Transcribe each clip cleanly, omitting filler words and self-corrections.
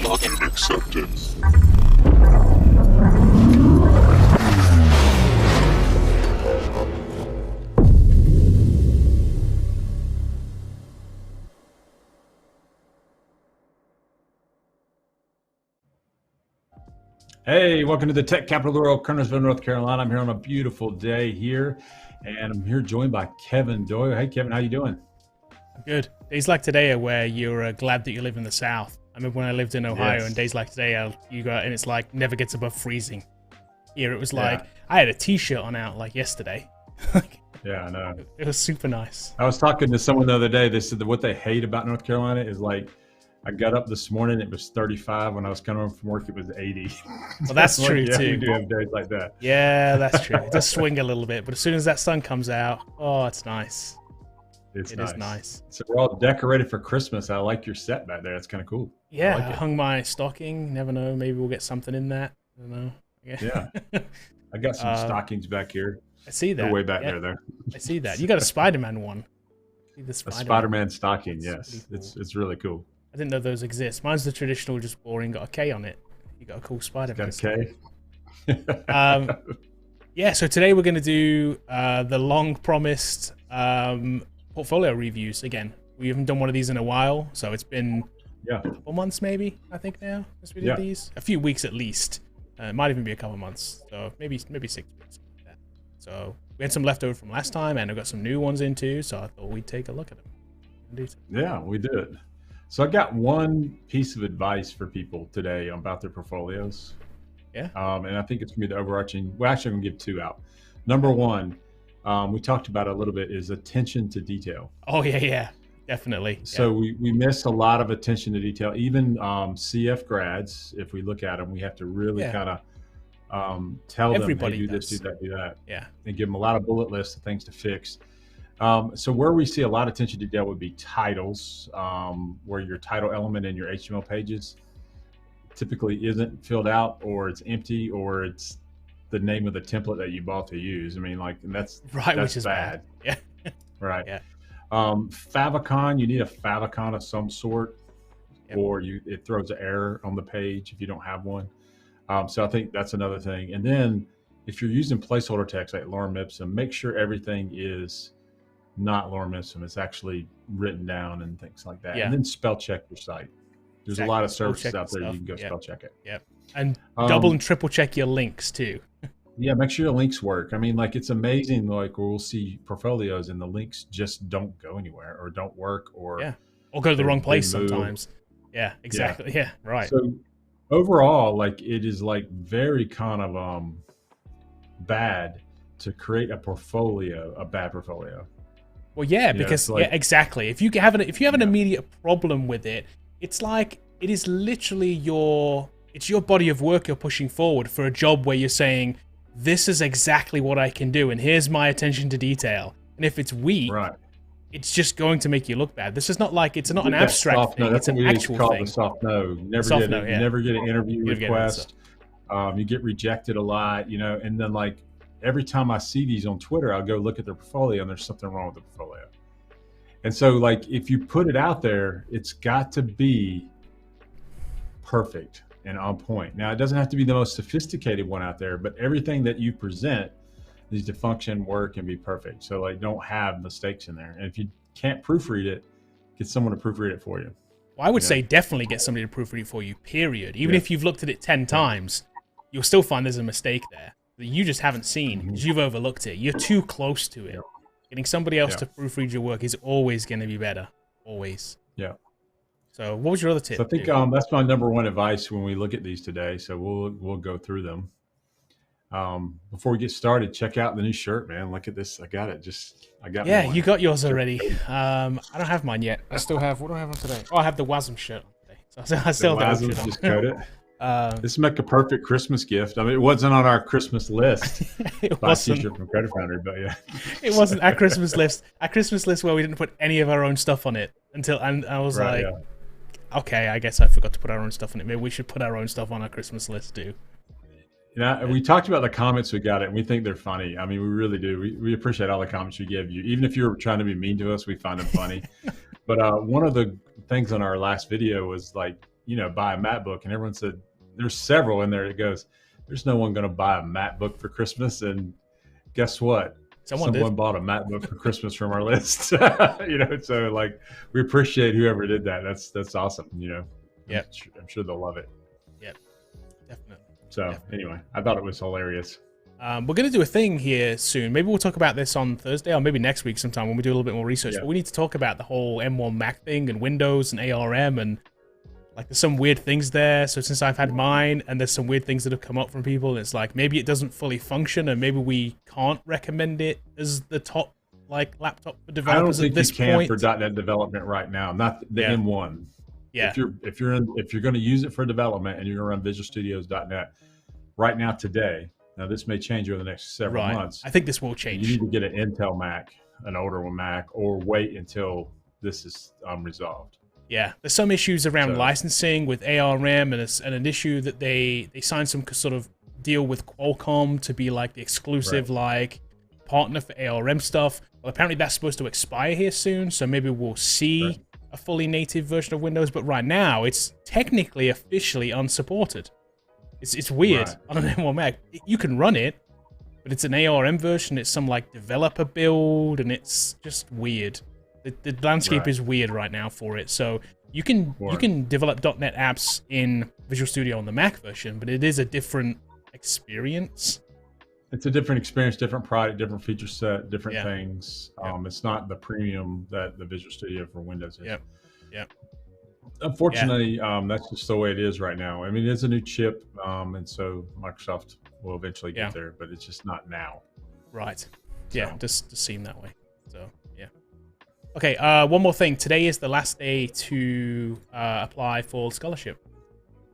Login accepted. Hey, welcome to the tech capital of the world, Kernersville, North Carolina. I'm here on a beautiful day here, and I'm here joined by Kevin Doyle. Hey, Kevin, how you doing? Good. Days like today are where you're glad that you live in the South. I remember when I lived in Ohio, and days like today, you go and it's like never gets above freezing. Here it was like I had a T-shirt on out like yesterday. Yeah, I know. It was super nice. I was talking to someone the other day. They said that what they hate about North Carolina is like, I got up this morning, it was 35. When I was coming home from work, it was 80. Well, that's like, true too. We do have days like that. Yeah, that's true. It does swing a little bit, but as soon as that sun comes out, oh, it's nice. It is nice. So we're all decorated for Christmas. I like your set back there. It's kind of cool. Yeah, I I hung my stocking. Never know. Maybe we'll get something in that. I don't know. Yeah. I got some stockings back here. I see that. They're way back there. I see that. You got a Spiderman one. A Spiderman stocking, yes. Cool. It's really cool. I didn't know those exist. Mine's the traditional, just boring, got a K on it. You got a cool Spiderman. Got a K? Yeah, so today we're going to do the long-promised portfolio reviews again. We haven't done one of these in a while, so it's been a couple months maybe, I think now, since we did these. A few weeks at least. It might even be a couple months, so maybe 6 weeks. Like that. So we had some leftover from last time, and I've got some new ones in too, so I thought we'd take a look at them. Yeah, we did. So I got one piece of advice for people today about their portfolios. Yeah. And I think it's gonna be the overarching. We're actually gonna give two out. Number one, we talked about it a little bit, is attention to detail. Oh yeah, definitely. So we miss a lot of attention to detail. Even CF grads, if we look at them, we have to really kind of tell them, hey, do this, do that, do that. Yeah. And give them a lot of bullet lists of things to fix. So where we see a lot of attention to detail would be titles, where your title element in your HTML pages typically isn't filled out, or it's empty, or it's the name of the template that you bought to use. I mean, like, and that's which is bad. Yeah. Right. Yeah. Favicon, you need a favicon of some sort, or it throws an error on the page if you don't have one. So I think that's another thing. And then if you're using placeholder text like lorem ipsum, make sure everything is not lorem ipsum, it's actually written down and things like that. And then spell check your site. There's a lot of services out there you can go spell check it. Yep. And double and triple check your links too. Yeah, make sure your links work. I mean, like, it's amazing, like, we'll see portfolios and the links just don't go anywhere, or don't work, or go to the wrong place sometimes. Yeah, exactly. Yeah, right. So overall, like, it is like very kind of bad to create a bad portfolio. Well, yeah, because exactly. If you have an immediate problem with it, it's like it is literally your body of work you're pushing forward for a job where you're saying, this is exactly what I can do, and here's my attention to detail. And if it's weak, it's just going to make you look bad. This is not like, it's not an abstract thing, it's an actual thing. The soft no. You never get an interview request. You get rejected a lot, and then, like, every time I see these on Twitter, I'll go look at their portfolio and there's something wrong with the portfolio. And so, like, if you put it out there, it's got to be perfect and on point. Now, it doesn't have to be the most sophisticated one out there, but everything that you present needs to function, work, and be perfect. So, like, don't have mistakes in there. And if you can't proofread it, get someone to proofread it for you. Well, I would say definitely get somebody to proofread it for you, period. Even if you've looked at it 10 times, you'll still find there's a mistake there that you just haven't seen because you've overlooked it. You're too close to it. Getting somebody else to proofread your work is always going to be better. Always. Yeah. So what was your other tip? So I think that's my number one advice when we look at these today. So we'll go through them. Before we get started, check out the new shirt, man. Look at this. I got it. Yeah, you got yours already. I don't have mine yet. What do I have on today? Oh, I have the WASM shirt on today. So I still have the WASM. Just cut it. This make a perfect Christmas gift. I mean, it wasn't on our Christmas list. It wasn't. T-shirt from Credit Foundry, but yeah, it wasn't our Christmas list. Our Christmas list where we didn't put any of our own stuff on it and I was okay, I guess I forgot to put our own stuff on it. Maybe we should put our own stuff on our Christmas list too. We talked about the comments we got, and we think they're funny. I mean, we really do. We appreciate all the comments you give you. Even if you're trying to be mean to us, we find them funny. But one of the things on our last video was, like, buy a MacBook, and everyone said there's several in there. It goes, there's no one going to buy a MacBook for Christmas, and guess what? Someone bought a MacBook for Christmas from our list. So like we appreciate whoever did that. That's awesome. Yeah, I'm sure they'll love it. Yeah, definitely. So anyway, I thought it was hilarious. We're going to do a thing here soon. Maybe we'll talk about this on Thursday or maybe next week sometime when we do a little bit more research. But we need to talk about the whole M1 Mac thing and Windows and ARM, and like there's some weird things there. So since I've had mine, and there's some weird things that have come up from people, and it's like maybe it doesn't fully function, and maybe we can't recommend it as the top like laptop for developers at this point. I don't think you can for .NET development right now. Not the M1. Yeah. If you're going to use it for development and you're going to run Visual Studios.NET right now today. Now, this may change over the next several months. I think this will change. You need to get an Intel Mac, an older one Mac, or wait until this is resolved. Yeah, there's some issues around licensing with ARM, and an issue that they signed some sort of deal with Qualcomm to be like the exclusive like partner for ARM stuff. Well, apparently that's supposed to expire here soon, so maybe we'll see a fully native version of Windows. But right now, it's technically officially unsupported. It's weird on an M1 Mac. You can run it, but it's an ARM version. It's some like developer build, and it's just weird. The landscape is weird right now for it. So you can develop .NET apps in Visual Studio on the Mac version, but it is a different experience. It's a different experience, different product, different feature set, different things. It's not the premium that the Visual Studio for Windows is. Yep. Unfortunately, that's just the way it is right now. I mean, it's a new chip, and so Microsoft will eventually get there, but it's just not now. Right. Yeah, just seem that way. So, yeah. Okay, one more thing. Today is the last day to apply for scholarship.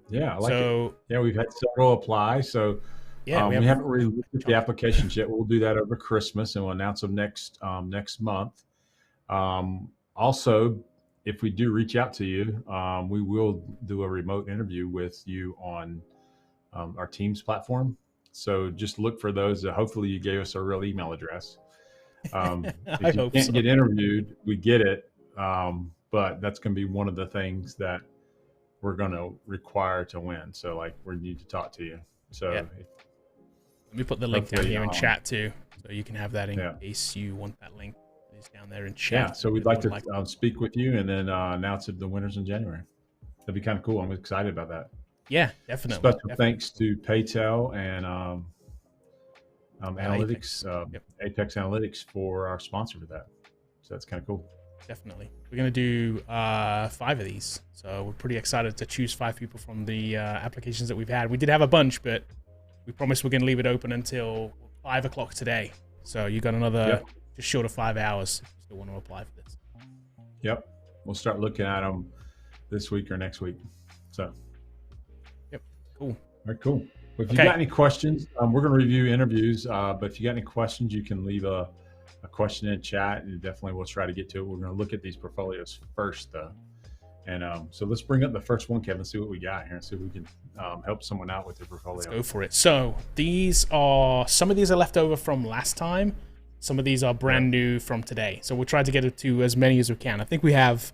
Yeah, I like it. Yeah, we've had several apply, so we haven't really looked at the applications yet. We'll do that over Christmas, and we'll announce them next month. Also, if we do reach out to you, we will do a remote interview with you on our Teams platform. So just look for those. Hopefully you gave us a real email address. If you can't get interviewed, we get it. But that's going to be one of the things that we're going to require to win. So like we need to talk to you. So let me put the link down here in chat too, so you can have that in case you want that link. Down there in chat. Yeah, so we'd like to speak with you and then announce the winners in January. That'd be kind of cool. I'm excited about that. Yeah, definitely. Special thanks to Paytel and Analytics, Apex Analytics for our sponsor for that. So that's kind of cool. Definitely. We're going to do 5 of these. So we're pretty excited to choose 5 people from the applications that we've had. We did have a bunch, but we promised we're going to leave it open until 5 o'clock today. So you got another... just short of 5 hours if you still want to apply for this. Yep. We'll start looking at them this week or next week. So. Yep. Cool. All right, cool. Well, if you got any questions, we're going to review interviews, but if you got any questions, you can leave a question in chat, and definitely we'll try to get to it. We're going to look at these portfolios first, though. And so let's bring up the first one, Kevin, see what we got here and see if we can help someone out with their portfolio. Let's go for it. So some of these are left over from last time. Some of these are brand new from today. So we'll try to get it to as many as we can. I think we have,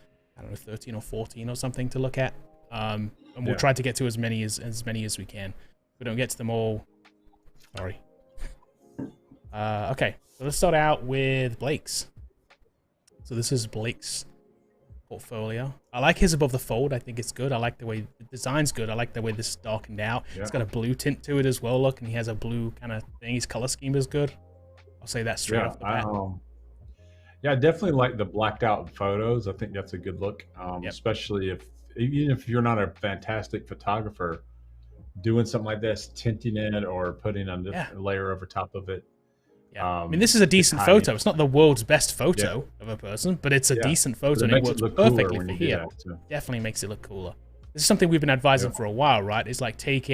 13 or 14 or something to look at. And we'll try to get to as many as we can. If we don't get to them all, sorry. Okay, so let's start out with Blake's. So this is Blake's portfolio. I like his above the fold. I think it's good. I like the way the design's good. I like the way this is darkened out. It's got a blue tint to it as well. Look, and he has a blue kind of thing. His color scheme is good. I'll say that straight off the bat. I definitely like the blacked out photos. I think that's a good look, especially even if you're not a fantastic photographer, doing something like this, tinting it or putting a different layer over top of it. I mean, this is a decent photo. It's not the world's best photo of a person, but it's a decent photo, and it works perfectly for here. Definitely makes it look cooler. This is something we've been advising for a while, right? It's like take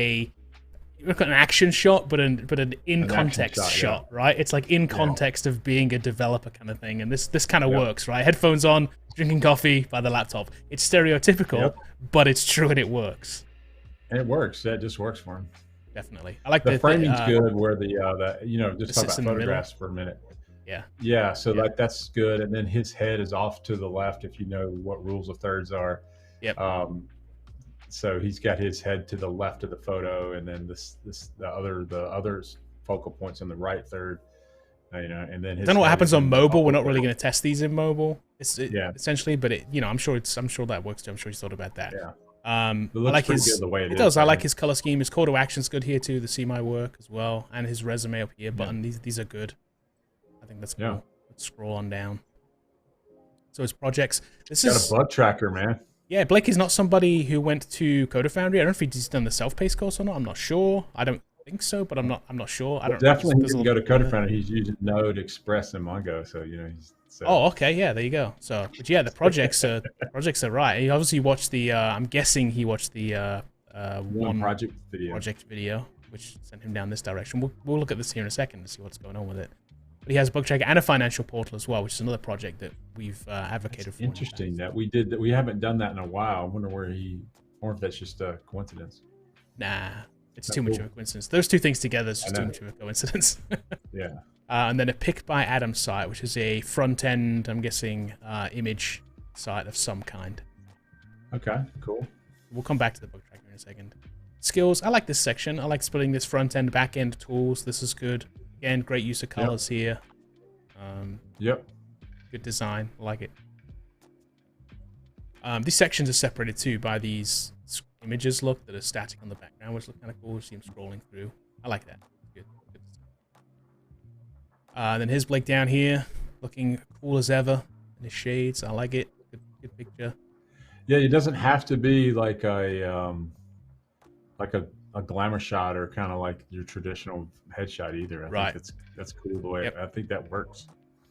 look at an action shot, but an in context shot, right? It's like in context of being a developer kind of thing, and this kind of works, right? Headphones on, drinking coffee by the laptop. It's stereotypical, but it's true and it works. And it works. That just works for him. Definitely. I like the framing's good. Where just talk about photographs for a minute. Yeah. So like that's good, and then his head is off to the left if you know what rules of thirds are. so he's got his head to the left of the photo, and then the other focal points on the right third. You know, and then I don't know what happens on mobile. We're not really going to test these in mobile, essentially, but I'm sure that works too. I'm sure he's thought about that. Yeah. I like his. It does. I like his color scheme. His call to action's good here too. The see my work as well, and his resume up here button. These are good. I think that's cool. Yeah. Let's scroll on down. So his projects. This is got a bug tracker, man. Yeah, Blake is not somebody who went to Foundry. I don't know if he's done the self-paced course or not. I'm not sure. I don't think so, but I'm not sure. I don't definitely didn't go to Foundry. He's using Node, Express, and Mongo. So Oh, okay, yeah, there you go. So, but yeah, the projects are right. He obviously watched the. I'm guessing he watched the one project video, which sent him down this direction. We'll look at this here in a second to see what's going on with it. But he has a bug tracker and a financial portal as well, which is another project that we've advocated for. Interesting that we did that. We haven't done that in a while. I wonder or if that's just a coincidence. Nah, it's too much of a coincidence. Those two things together is just too much of a coincidence. Yeah. And then a pick by Adam site, which is a front end, I'm guessing, image site of some kind. Okay, cool. We'll come back to the bug tracker in a second. Skills. I like this section. I like splitting this front end, back end tools. This is good. Again, great use of colors here. Yep. Good design. I like it. These sections are separated too by these images that are static on the background, which look kind of cool. You see them scrolling through. I like that. Good. Then here's Blake down here, looking cool as ever in his shades. I like it. Good picture. Yeah, it doesn't have to be like a glamour shot or kind of like your traditional headshot either. I think that's cool the way. I think that works.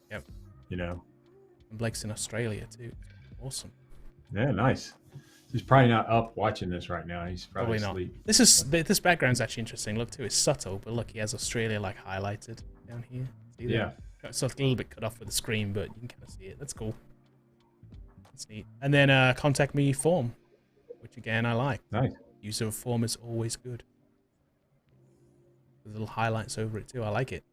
Yep. And Blake's in Australia too. Awesome. Yeah, nice. He's probably not up watching this right now. He's probably asleep. Not. This background's actually interesting. Look too, it's subtle, but look, he has Australia like highlighted down here. See that? Yeah. So it's a little bit cut off with the screen, but you can kind of see it. That's cool. That's neat. And then contact me form, which again I like. Nice. Use of a form is always good. There's little highlights over it too. I like it.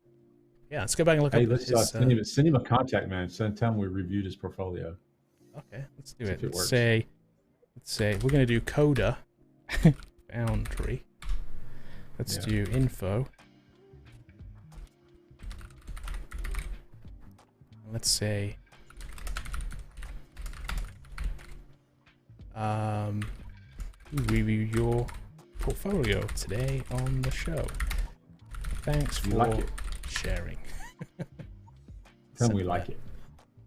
Yeah, let's go back and look at his... send him a contact, man. Tell him we reviewed his portfolio. Okay, let's do it. Let's say we're going to do Coda, Foundry. Let's do info. Let's say review your portfolio today on the show. Thanks for sharing. Tell me we like it.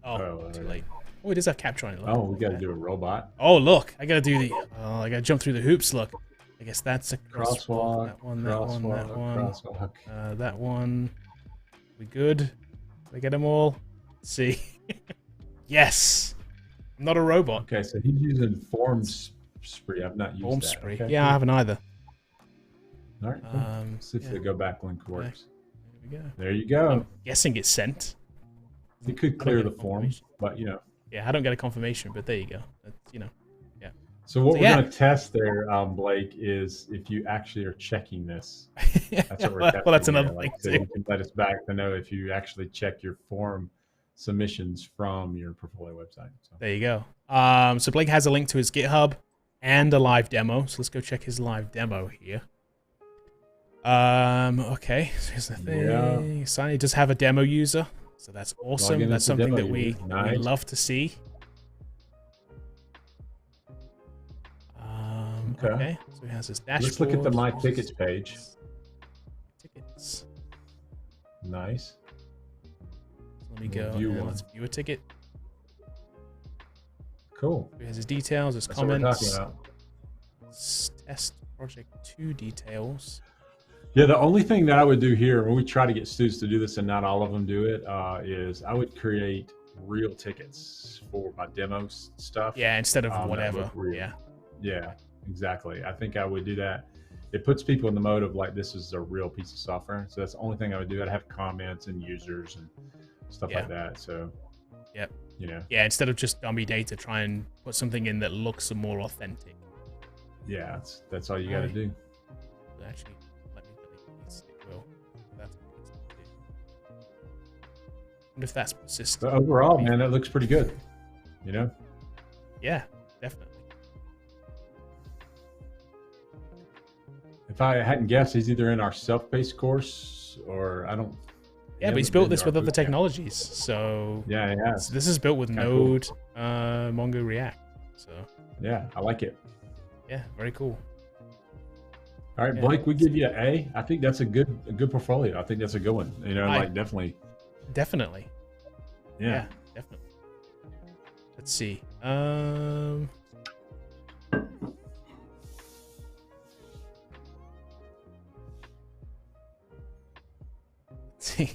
Oh, too late. Oh, it does have capture on it. Oh, we got to do a robot. Oh, look. I got to do the... Oh, I got to jump through the hoops. Look. I guess that's a crosswalk. That one. That one. We good? Did I get them all? Let's see. Yes. I'm not a robot. Okay, so he's using Form Spree. I've not used Form that. Spree. Okay, yeah, cool. I haven't either. All right. Cool. See if the go back link works. There we go. There you go. I'm guessing it's sent. You could clear the form, but Yeah, I don't get a confirmation, but there you go. That's, yeah. So what we're going to test there, Blake, is if you actually are checking this. That's what we're testing. Well, that's another thing so you can let us back to know if you actually check your form submissions from your portfolio website. So. There you go. So Blake has a link to his GitHub and a live demo. So let's go check his live demo here. Okay, so here's the thing. Yeah. He does have a demo user. So that's awesome. That's something that we love to see. Okay. So he has his dashboard. Let's look at the My Tickets page. Tickets. Nice. Let me go. Let's view a ticket. Cool. He has his details, his comments. What we're talking about. Test project 2 details. Yeah, the only thing that I would do here, when we try to get students to do this and not all of them do it, is I would create real tickets for my demo stuff. Yeah, instead of whatever. Yeah, exactly. I think I would do that. It puts people in the mode of like, this is a real piece of software. So that's the only thing I would do. I'd have comments and users and stuff like that. So, Yeah, instead of just dummy data, try and put something in that looks more authentic. Yeah, that's all you got to do. Actually, wonder if that's persistent. But overall, man, that looks pretty good. Yeah, definitely. if I hadn't guessed, he's either in our self-paced course or I don't. Yeah, but he's built this with other technologies. So yeah, he has. This is built with Node, Mongo, React. So yeah, I like it. Yeah, very cool. All right, Blake, we give you an A. I think that's a good portfolio. I think that's a good one. You know, like definitely. Yeah, definitely. Let's see. Let's see.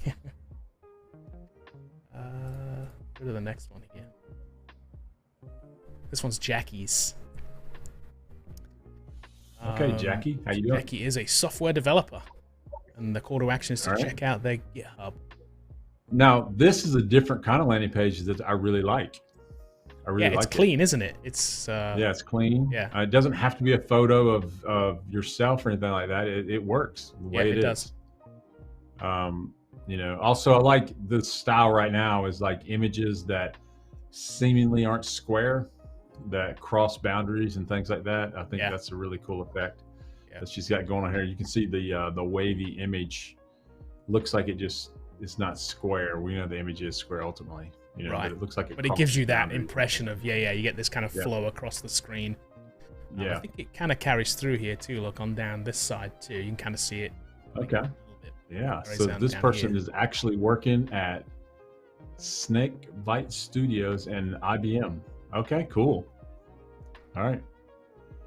Go to the next one here. This one's Jackie's. Okay, Jackie, how you doing? Jackie is a software developer, and the call to action is to check out their GitHub. Now, this is a different kind of landing page that I really like. It's clean, isn't it? It's yeah, it's clean. Yeah, it doesn't have to be a photo of yourself or anything like that. It works the way it is. You know, also I like the style right now is like images that seemingly aren't square, that cross boundaries and things like that. I think that's a really cool effect that she's got going on here. You can see the wavy image looks like it's not square. We know the image is square ultimately, you know, but it looks like it gives you that impression of you get this kind of flow across the screen. I think it kind of carries through here too. Look on down this side too. You can kind of see it. Okay. Yeah. So this person is actually working at Snake Bite Studios and IBM. Okay, cool. All right.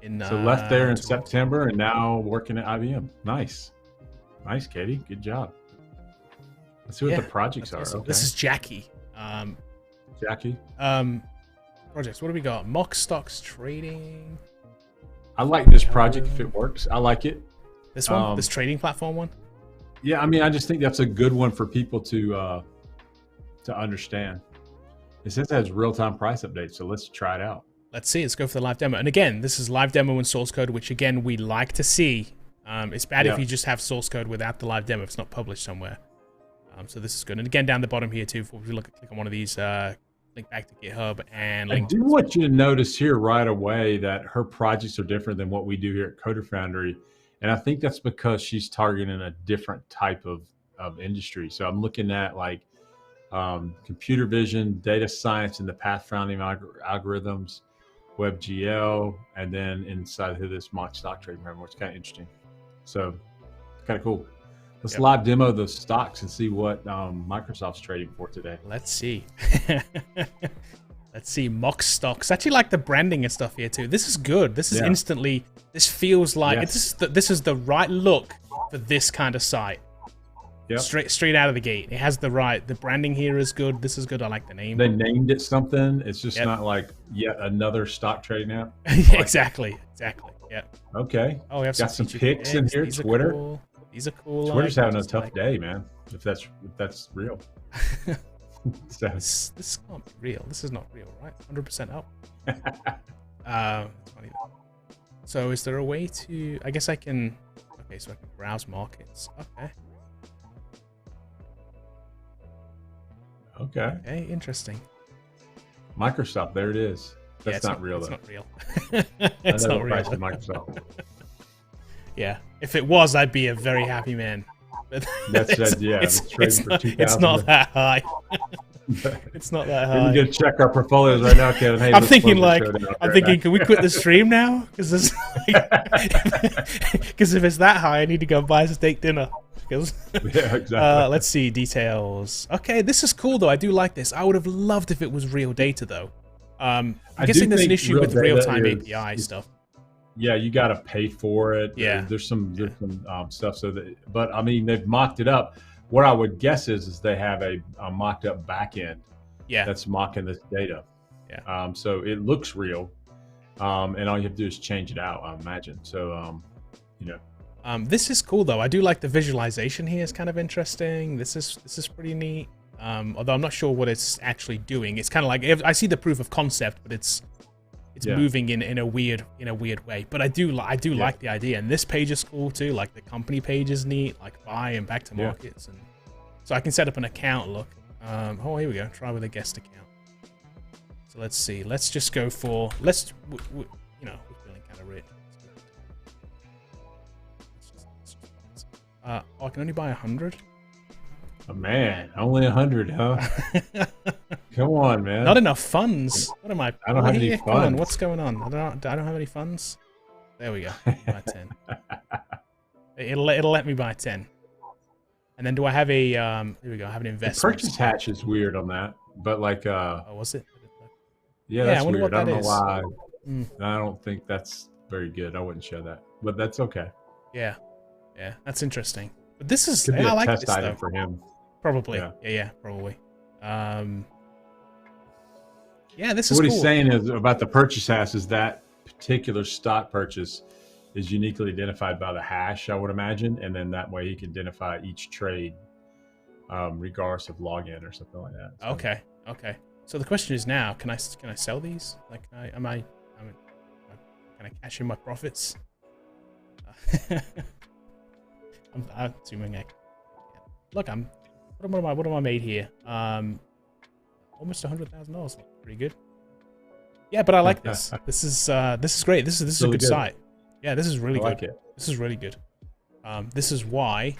So left there in September and now working at IBM. Nice. Nice, Katie. Good job. Let's see what the projects are. Awesome. Okay. This is Jackie. Jackie. Projects. What do we got? Mock stocks trading. I like this project if it works. I like it. This one? This trading platform one? Yeah, I mean, I just think that's a good one for people to understand. It says it has real-time price updates, so let's try it out. Let's see. Let's go for the live demo. And again, this is live demo and source code, which again we like to see. It's bad if you just have source code without the live demo if it's not published somewhere. So this is good. And again, down the bottom here too, if we click on one of these, link back to GitHub and link. I do want you to notice here right away that her projects are different than what we do here at Coder Foundry. And I think that's because she's targeting a different type of industry. So I'm looking at like computer vision, data science, and the path founding algorithms, WebGL, and then inside of this mock stock trading framework. It's kind of interesting. So kind of cool. Let's live demo the stocks and see what Microsoft's trading for today. Let's see. Let's see, mock stocks. I actually like the branding and stuff here too. This is good. This is instantly. This feels like this is the right look for this kind of site. Yep. Straight out of the gate. It has the branding here is good. This is good. I like the name. They named it something. It's just not like yet another stock trading app. Exactly. Yeah. Okay. Oh, we have got some pics in here. Twitter. Cool. These are cool. Twitter's having a tough day, man. If that's real. So. This can't be real. This is not real, right? 100% up. It's funny. So is there a way to? I guess I can. Okay, so I can browse markets. Okay, interesting. Microsoft, there it is. That's not real, though. It's not real. It's not real. Microsoft. Yeah, if it was, I'd be a very happy man. But it's not that high. It's not that high. We're gonna check our portfolios right now, Kevin. Hey, I'm thinking, can we quit the stream now? Because if it's that high, I need to go buy a steak dinner. Yeah, exactly. Let's see details. Okay, this is cool though. I do like this. I would have loved if it was real data though. I'm guessing there's an issue with real-time API stuff. Yeah, you got to pay for it. Yeah, there's some stuff. But I mean, they've mocked it up. What I would guess is they have a mocked up backend. Yeah, that's mocking this data. Yeah. So it looks real, and all you have to do is change it out, I imagine. So, this is cool though. I do like the visualization here. It's kind of interesting. This is pretty neat. Although I'm not sure what it's actually doing. It's kind of like I see the proof of concept, but it's moving in a weird way. But I do like the idea, and this page is cool too. Like the company page is neat, like buy and back to markets, and so I can set up an account. Look, oh here we go. Try with a guest account. So let's see. Let's just go for we're feeling kind of rich. Let's Oh, I can only buy 100. Oh, man, only 100, huh? Come on, man. Not enough funds. What am I? I don't have any funds. Come on, what's going on? I don't have any funds. There we go. Buy 10. It'll let me buy 10. And then do I have a here we go. I have an investment. The purchase hatch is weird on that, but like oh, was it? Yeah, that's weird. I don't know why. Mm. I don't think that's very good. I wouldn't show that, but that's okay. Yeah, that's interesting. But this is could be I a like test this item though. for him. Probably. Yeah, probably. Yeah, this is what cool. He's saying is about the purchase hash is that particular stock purchase is uniquely identified by the hash, I would imagine, and then that way he can identify each trade, regardless of login or something like that. So. Okay. So the question is now: can I sell these? Like, can I cash in my profits? I'm assuming I. Look, what am I made here? Almost $100,000. Pretty good. Yeah, but I like this. This is great. This is really a good site. Yeah, this is really good. Like it. This is really good. This is why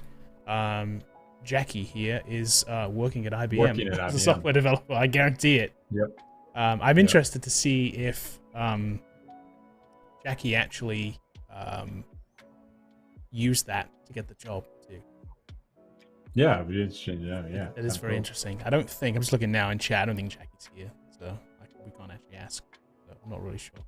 Jackie here is working at IBM as a software developer. I guarantee it. Yep. I'm interested to see if Jackie actually used that to get the job too. Yeah, but interesting. Yeah. It is very interesting. I'm just looking now in chat. I don't think Jackie's here, so we can't actually ask. So I'm not really sure.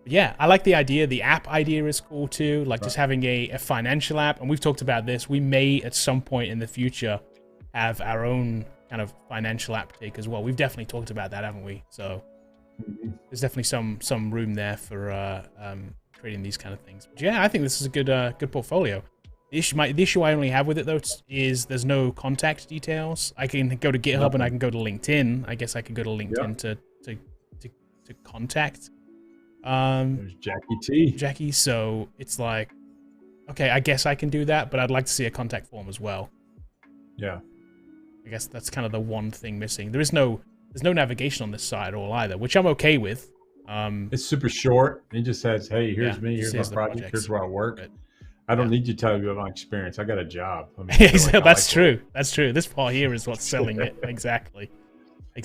But yeah, I like the idea. The app idea is cool too. Like just having a financial app. And we've talked about this. We may at some point in the future have our own kind of financial app take as well. We've definitely talked about that, haven't we? So there's definitely some room there for creating these kind of things. But yeah, I think this is a good portfolio. The issue I only have with it though is there's no contact details. I can go to GitHub and I can go to LinkedIn. I guess I could go to LinkedIn to contact. There's Jackie. So it's like, okay, I guess I can do that, but I'd like to see a contact form as well. Yeah. I guess that's kind of the one thing missing. There's no navigation on this site at all either, which I'm okay with. It's super short. He just says, "Hey, here's me. Here's my project. Here's where I work." But, I don't need you to tell you about my experience. I got a job. I mean, that's true. That's true. This part here is what's selling it. Exactly.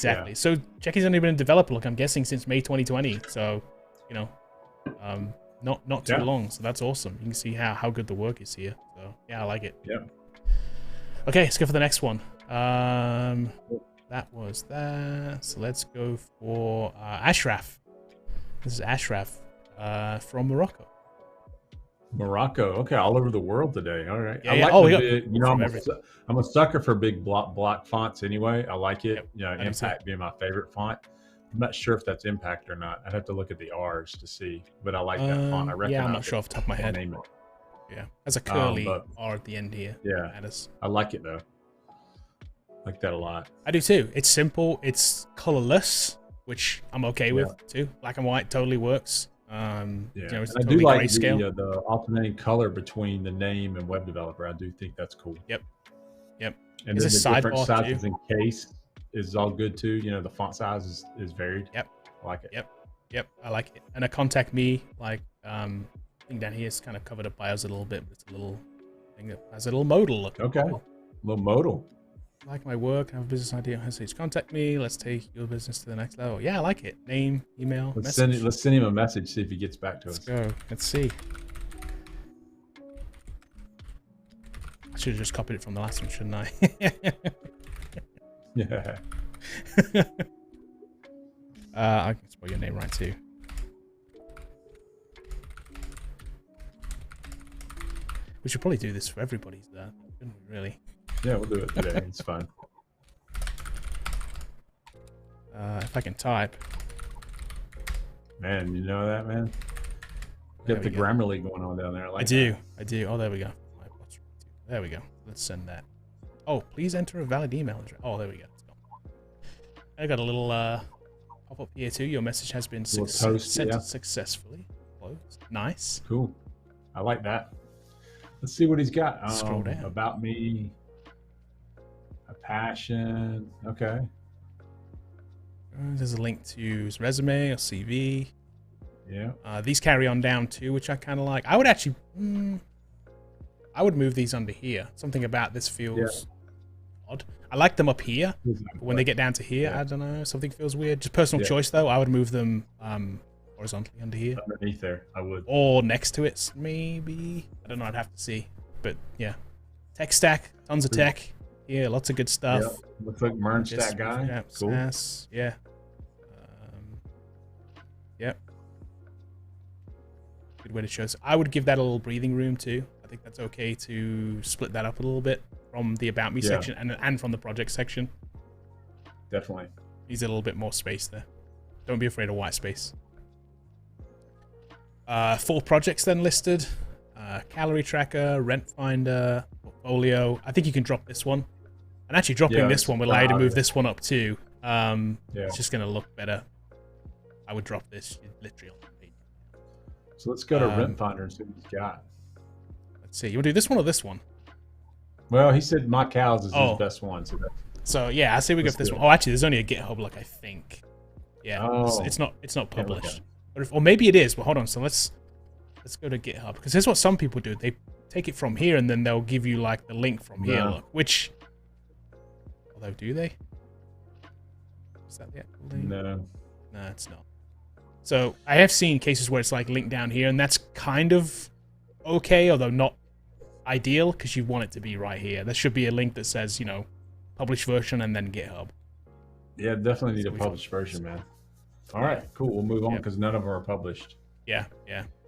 Yeah. So Jackie's only been a developer, look, I'm guessing since May 2020. So, not too long. So that's awesome. You can see how good the work is here. So yeah, I like it. Yeah. Okay, let's go for the next one. That was that. So let's go for Ashraf. This is Ashraf from Morocco. Okay, all over the world today. All right. Yeah, I'm a sucker for big block fonts anyway. I like it. Yep, Impact being my favorite font. I'm not sure if that's Impact or not. I'd have to look at the R's to see, but I like that font. I recognize. Yeah, I'm not sure off the top of my head. Yeah, has a curly R at the end here. Yeah, I like it though. Like that a lot. I do too. It's simple. It's colorless, which I'm okay with too. Black and white totally works. It's I do like the alternating color between the name and web developer. I do think that's cool. Yep. And then the different sizes and case is all good too. The font size is varied. Yep. I like it. Yep. I like it. And a contact me, like thing down here is kind of covered up by us a little bit, but it's a little thing that has a little modal look. Okay. A little modal. I like my work. I have a business idea. Contact me. Let's take your business to the next level. Yeah, I like it. Name, email, message. Let's send him a message. See if he gets back to us. Let's go. Let's see. I should have just copied it from the last one, shouldn't I? Yeah. I can spell your name right too. We should probably do this for everybody's there, shouldn't we, really? Yeah, we'll do it today. It's fine. If I can type. Man, you know that, man? Got the Grammarly going on down there. I do. Oh, there we go. There we go. Let's send that. Oh, please enter a valid email address. Oh, there we go. Let's go. I got a little pop-up here too. Your message has been sent successfully. Closed. Nice. Cool. I like that. Let's see what he's got. Scroll down. About me. A passion. Okay. There's a link to his resume or CV. Yeah. These carry on down too, which I kind of like. I would actually. I would move these under here. Something about this feels odd. I like them up here, but when they get down to here, I don't know, something feels weird. Just personal choice, though. I would move them horizontally under here. Underneath there, I would. Or next to it, maybe. I don't know, I'd have to see. But yeah. Tech stack, tons of tech. Yeah, lots of good stuff. Yep. Looks like Merge Stack guy. Yeah, cool. SAS, yeah. Yep. Good way to show us. I would give that a little breathing room too. I think that's okay to split that up a little bit from the About Me section and from the project section. Definitely. Needs a little bit more space there. Don't be afraid of white space. 4 projects then listed. Calorie tracker, rent finder, portfolio. I think you can drop this one. And actually dropping this one will allow you to move this one up too. It's just going to look better. I would drop this literally on the page. So let's go to rent finder and see what he's got. Let's see. You want to do this one or this one? Well, he said My Cows is his best one. So yeah, I say we go for this one. Oh, actually, there's only a GitHub, like I think. Yeah, it's not published. Or maybe it is. But hold on. So let's go to GitHub, because here's what some people do. They take it from here and then they'll give you like the link from here. Look, which, although do they? Is that the actual link? No, it's not. So I have seen cases where it's like linked down here, and that's kind of okay, although not ideal, because you want it to be right here. There should be a link that says, you know, published version and then GitHub. Yeah, definitely need a published version, man. All right, cool. We'll move on because none of them are published. Yeah.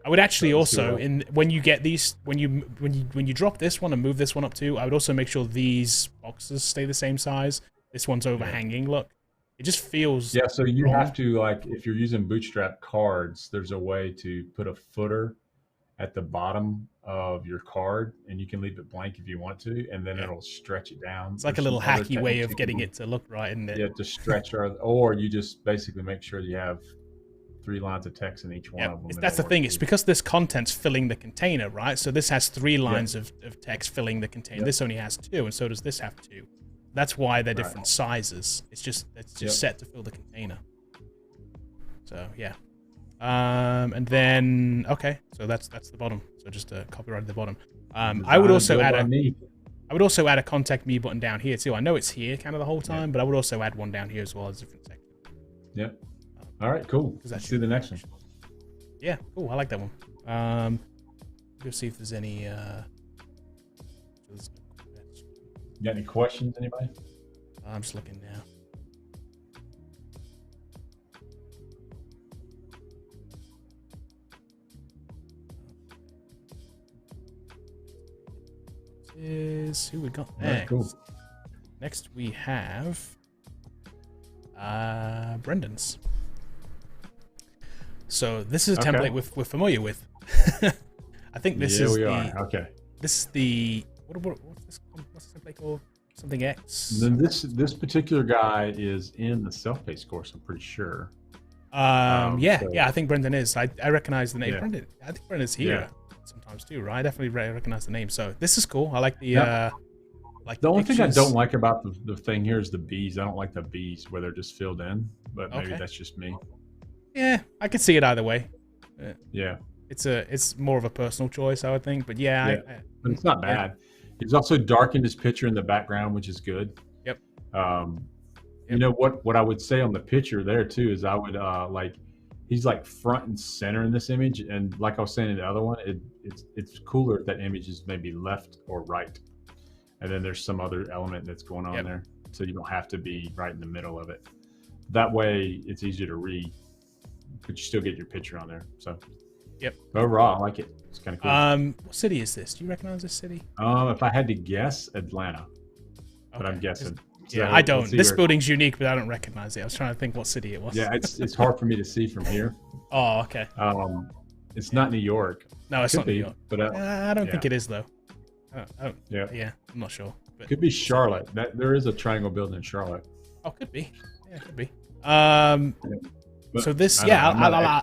I would actually also, when you get these, when you drop this one and move this one up too, I would also make sure these boxes stay the same size. This one's overhanging. Look, it just feels. Yeah, so you have to, like, if you're using Bootstrap cards, there's a way to put a footer at the bottom of your card, and you can leave it blank if you want to, and then it'll stretch it down. It's like a little hacky way of getting it to look right, isn't it? Yeah, to stretch, or you just basically make sure you have 3 lines of text in each one of them. That's the thing. It's because this content's filling the container, right? So this has 3 lines of text filling the container. This only has 2, and so does this have 2. That's why they're different sizes. It's just set to fill the container. So yeah. And then so that's the bottom. So just a copyright at the bottom. I would also add a contact me button down here too. I know it's here kind of the whole time, but I would also add one down here as well as a different section. Yeah. All right, cool. Let's do the next one. Yeah, cool. I like that one. Go see if there's any. You got any questions, anybody? I'm just looking now. Is who we got next? Right, cool. Next we have Brendan's. So this is a template we're familiar with. I think this is This is the what's this template called? Something X. Then this particular guy is in the self-paced course, I'm pretty sure. I think Brendan is. I recognize the name. Yeah. Brendan, I think Brendan's here sometimes too, right? I definitely recognize the name. So this is cool. I like the the only thing I don't like about the thing here is the bees. I don't like the bees where they're just filled in, but maybe that's just me. Yeah, I could see it either way. Yeah. It's more of a personal choice, I would think, but but it's not bad. He's also darkened his picture in the background, which is good. Yep. You know what I would say on the picture there too is I would he's like front and center in this image, and like I was saying in the other one, it's cooler if that image is maybe left or right, and then there's some other element that's going on there, so you don't have to be right in the middle of it. That way, it's easier to read, but you still get your picture on there. So. Yep. Overall, I like it. It's kind of cool. What city is this? Do you recognize this city? If I had to guess, Atlanta. But I'm guessing. So I don't. This building's unique, but I don't recognize it. I was trying to think what city it was. Yeah, it's hard for me to see from here. Oh, okay. It's not New York. No, it's not New York. But I don't think it is though. Yeah, I'm not sure. But could be Charlotte. There is a triangle building in Charlotte. Oh, could be. Yeah, it could be. So this, I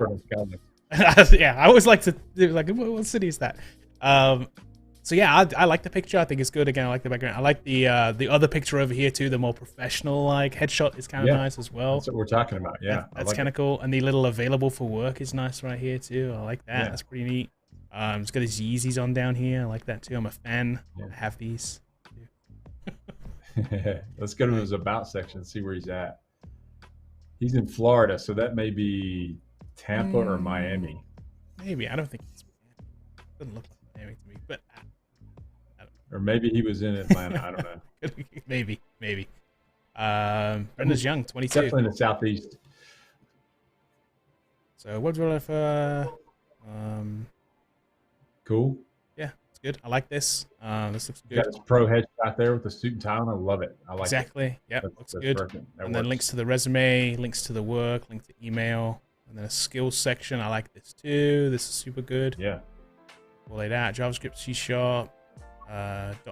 always like to do like, what city is that? So yeah, I like the picture. I think it's good. Again, I like the background. I like the other picture over here too. The more professional like headshot is kind of nice as well. That's what we're talking about. Yeah, that's kind of cool. And the little available for work is nice right here too. I like that. That's pretty neat. He's got his Yeezys on down here. I like that too. I'm a fan. Yeah. I have these. Let's go to his about section and see where he's at. He's in Florida, so that may be Tampa or Miami. Maybe. I don't think it's Miami. Doesn't look like Miami to me, but or maybe he was in Atlanta. I don't know. maybe. Brendan's young, 22. Definitely in the southeast. So what's for cool. Yeah, it's good. I like this. This looks good. Got his pro headshot there with the suit and tie on. I love it. I like exactly. it. Yep, looks good. And then links to the resume, links to the work, link to email, and then a skills section. I like this too. This is super good. Yeah. Well laid out. JavaScript, C#.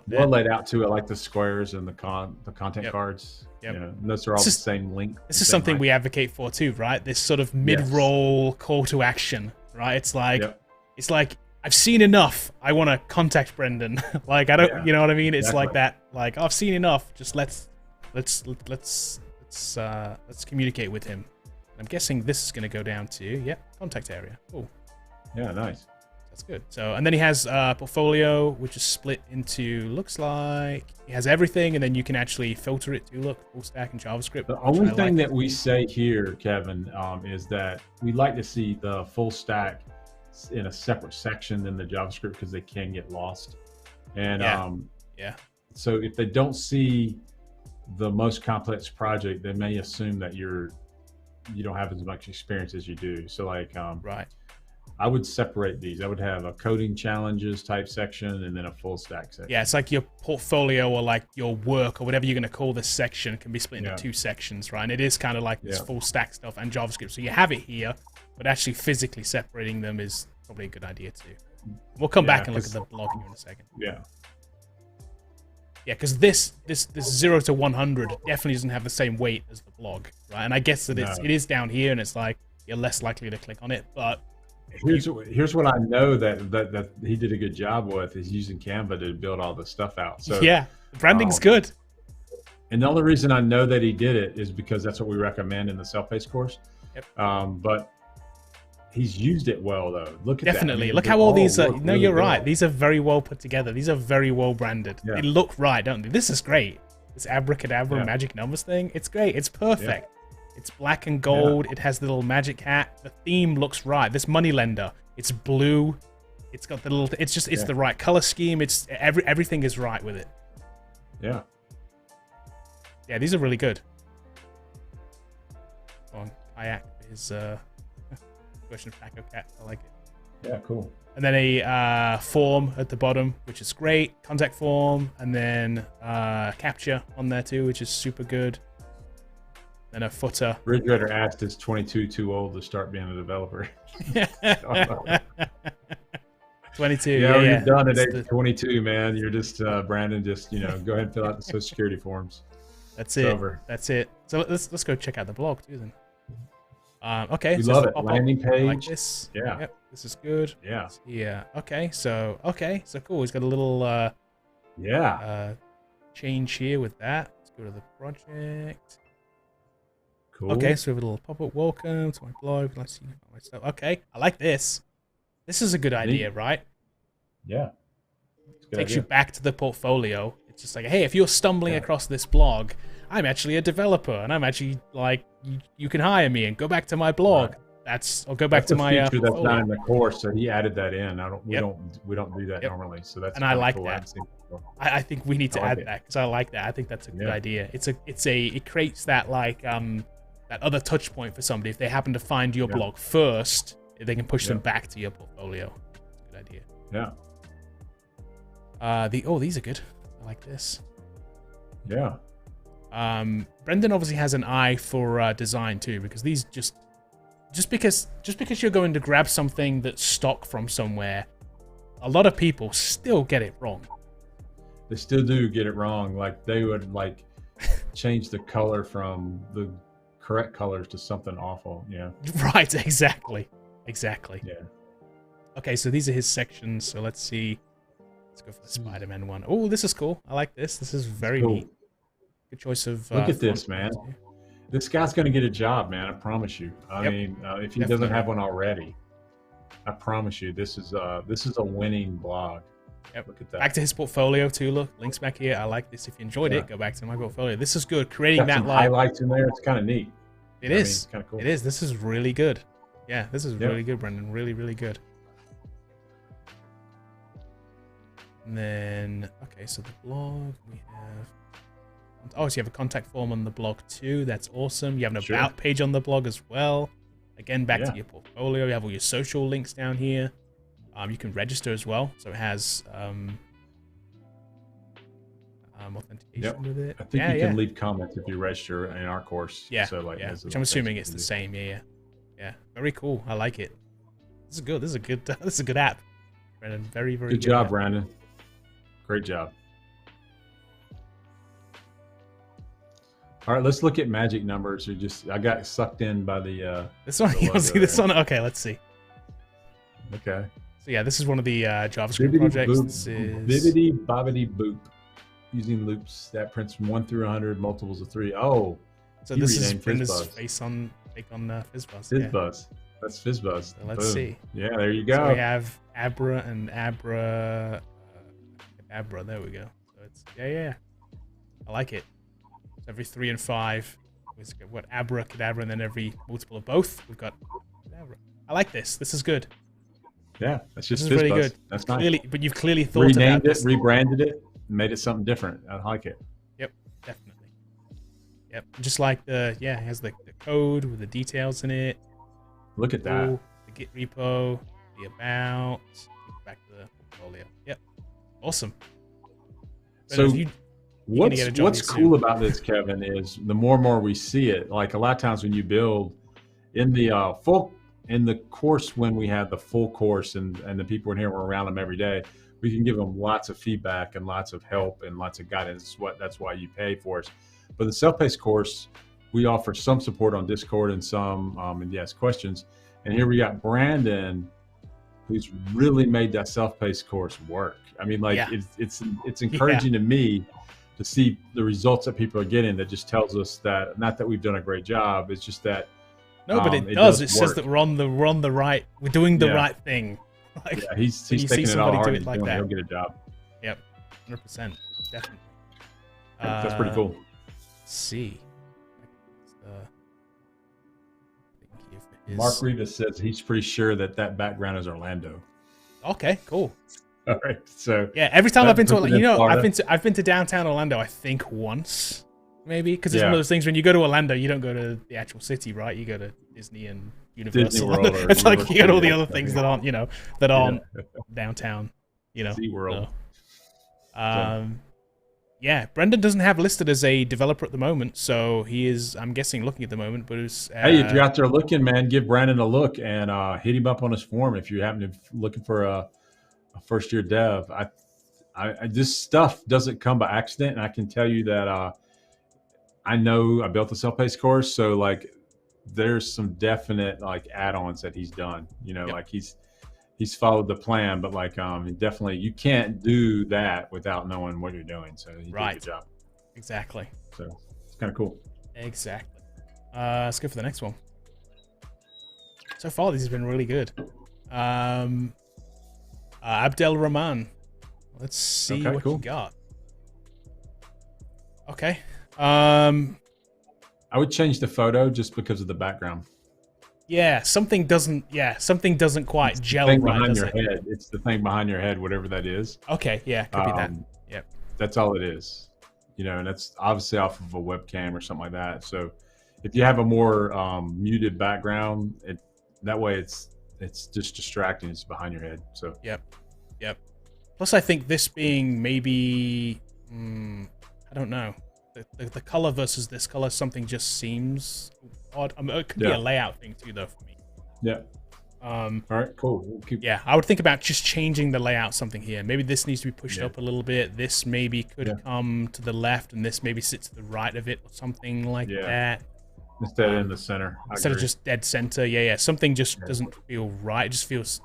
Well laid out too. I like the squares and the content cards. Yep. You know, those are all the same link. This is something we advocate for too, right? This sort of mid-roll call to action, right? It's like I've seen enough. I want to contact Brendan. Like I don't, you know what I mean? It's like that. Like I've seen enough. Just let's communicate with him. I'm guessing this is going to go down to contact area. Cool. Yeah, nice. That's good. So, and then he has portfolio, which is split into, looks like he has everything, and then you can actually filter it to look full stack in JavaScript. The only thing that we say here, Kevin, is that we'd like to see the full stack in a separate section than the JavaScript because they can get lost. And so if they don't see the most complex project, they may assume that you don't have as much experience as you do. So like, right. I would separate these. I would have a coding challenges type section and then a full stack section. Yeah, it's like your portfolio or like your work or whatever you're going to call this section can be split into two sections, right? And it is kind of like this full stack stuff and JavaScript. So you have it here, but actually physically separating them is probably a good idea too. We'll come back and look at the blog here in a second. Yeah. Yeah, because this 0 to 100 definitely doesn't have the same weight as the blog, right? And I guess that it is down here and it's like you're less likely to click on it, but here's what I know that he did a good job with is using Canva to build all this stuff out. So yeah, the branding's good. And the only reason I know that he did it is because that's what we recommend in the self-paced course. Yep. But he's used it well though. Look at definitely. that. Look how all these are. No, you're right. These are very well put together. These are very well branded. They look right, don't they? This is great. This abracadabra magic numbers thing. It's great. It's perfect. It's black and gold. It has the little magic hat. The theme looks right. This moneylender. It's blue. It's got the little. It's just. It's the right color scheme. It's everything is right with it. Yeah. Yeah, these are really good. On kayak is version of Taco Cat. I like it. Yeah, cool. And then a form at the bottom, which is great. Contact form, and then capture on there too, which is super good. Then a footer. Bridgewater asked, is 22 too old to start being a developer? 22. Yeah, you're done at age 22, man. You're just Brandon. Just go ahead and fill out the Social Security forms. That's it. Over. That's it. So let's go check out the blog too then. Okay. We love it. Landing page. Like this. Yeah. Yep, this is good. Yeah. Yeah. Okay. So cool. He's got a little change here with that. Let's go to the project. Cool. Okay, so we have a little pop-up welcome to my blog. Let's see my stuff. Okay, I like this. This is a good idea, right? Yeah. Takes you back to the portfolio. It's just like, hey, if you're stumbling across this blog, I'm actually a developer, and I'm actually like, you can hire me and go back to my blog. Right. I'll go back to my feature that's not in the course, so he added that in. We don't do that normally, so that's and I like cool. that. I think we need to add that because I like that. I think that's a good idea. It creates that like that other touch point for somebody. If they happen to find your blog first, they can push them back to your portfolio. Good idea. Yeah. These are good. I like this. Yeah. Brendan obviously has an eye for design too, because these just because you're going to grab something that's stock from somewhere, a lot of people still get it wrong. They still do get it wrong. Like they would like change the color from the correct colors to something awful. Yeah. Right. Exactly. Yeah. Okay. So these are his sections. So let's see. Let's go for the Spiderman one. Oh, this is cool. I like this. This is very neat. Good choice of. Look at this, man. This guy's going to get a job, man. I promise you. I mean, if he doesn't have one already. I promise you, this is a winning blog. Yep. Look at that. Back to his portfolio too. Look, links back here. I like this. If you enjoyed it, go back to my portfolio. This is good. Creating that like highlights in there. It's kind of neat. It is. It's kind of cool. It is. This is really good. Yeah, this is really good, Brendan. Really, really good. And then, okay, so the blog we have. Oh, so you have a contact form on the blog too. That's awesome. You have an about page on the blog as well. Again, back to your portfolio. You have all your social links down here. You can register as well. So it has authentication with it. I think you can leave comments if you register in our course. Yeah. So like, which I'm assuming it's the same. Yeah. Very cool. I like it. This is good. This is a good. This is a good app, Brandon. Very, very good job, Brandon. Great job. All right, let's look at magic numbers. I got sucked in by the this one. You want to see this one? Okay, let's see. Okay. So yeah, this is one of the JavaScript projects. This is Bibbidi Bobbidi Boop, using loops that prints from 1 through 100, multiples of 3. Oh, so this is Brenda's face on Fizz Buzz. Fizz Buzz. That's Fizz Buzz. So let's see. Yeah, there you go. So we have Abra and Abra. There we go. So it's I like it. So every 3 and 5, we've got what Abra, Cadabra, and then every multiple of both, we've got Cadabra. I like this. This is good. Yeah, that's just really good. That's clearly, nice. But you've clearly thought about this. Rebranded it, made it something different. I like it. Yep, definitely. Yep, just like it has the code with the details in it. Look at that. The Git repo, the about, back to the portfolio. Yep, awesome. But so what's cool about this, Kevin, is the more and more we see it. Like a lot of times when you build in the course, when we have the full course and the people in here were around them every day, we can give them lots of feedback and lots of help and lots of guidance. That's why you pay for us. But the self-paced course, we offer some support on Discord and some questions. And here we got Brandon, who's really made that self-paced course work. I mean, like it's encouraging to me to see the results that people are getting. That just tells us that not that we've done a great job, it's just that. No, but it does. It says that we're doing the right thing. Like, he's taking it all hard. Like that, he'll get a job. Yep, 100%, definitely. That's pretty cool. Let's see. Mark Rivas says he's pretty sure that background is Orlando. Okay, cool. All right, so every time I've been to Orlando, I've been to downtown Orlando, I think once. Maybe because it's one of those things when you go to Orlando, you don't go to the actual city, right? You go to Disney and Universal. Disney World it's like you got all the other things that aren't, downtown. SeaWorld. Brendan doesn't have listed as a developer at the moment, so he is, I'm guessing, looking at the moment. But hey, if you're out there looking, man, give Brandon a look and hit him up on his forum if you happen to be looking for a first-year dev. This stuff doesn't come by accident, and I can tell you that. I know I built the self-paced course, so like there's some definite like add-ons that he's done. Like he's followed the plan, but like definitely you can't do that without knowing what you're doing. So he did a good job. Exactly. So it's kind of cool. Exactly. Let's go for the next one. So far, this has been really good. Abdel Rahman. Let's see what you got. Okay. I would change the photo just because of the background. Yeah, something doesn't quite gel right, behind your head. It's the thing behind your head, whatever that is. Okay, yeah, could be that. Yep. That's all it is. And that's obviously off of a webcam or something like that. So if you have a more muted background, that way it's just distracting. It's behind your head. So Yep. Plus, I think this being maybe I don't know. The color versus this color, something just seems odd. It could be a layout thing too, though, for me. Yeah. All right, cool. I would think about just changing the layout something here. Maybe this needs to be pushed up a little bit. This maybe could come to the left, and this maybe sits to the right of it, or something like that. Instead in the center. Instead of just dead center. Yeah. Something just doesn't feel right. It just feels,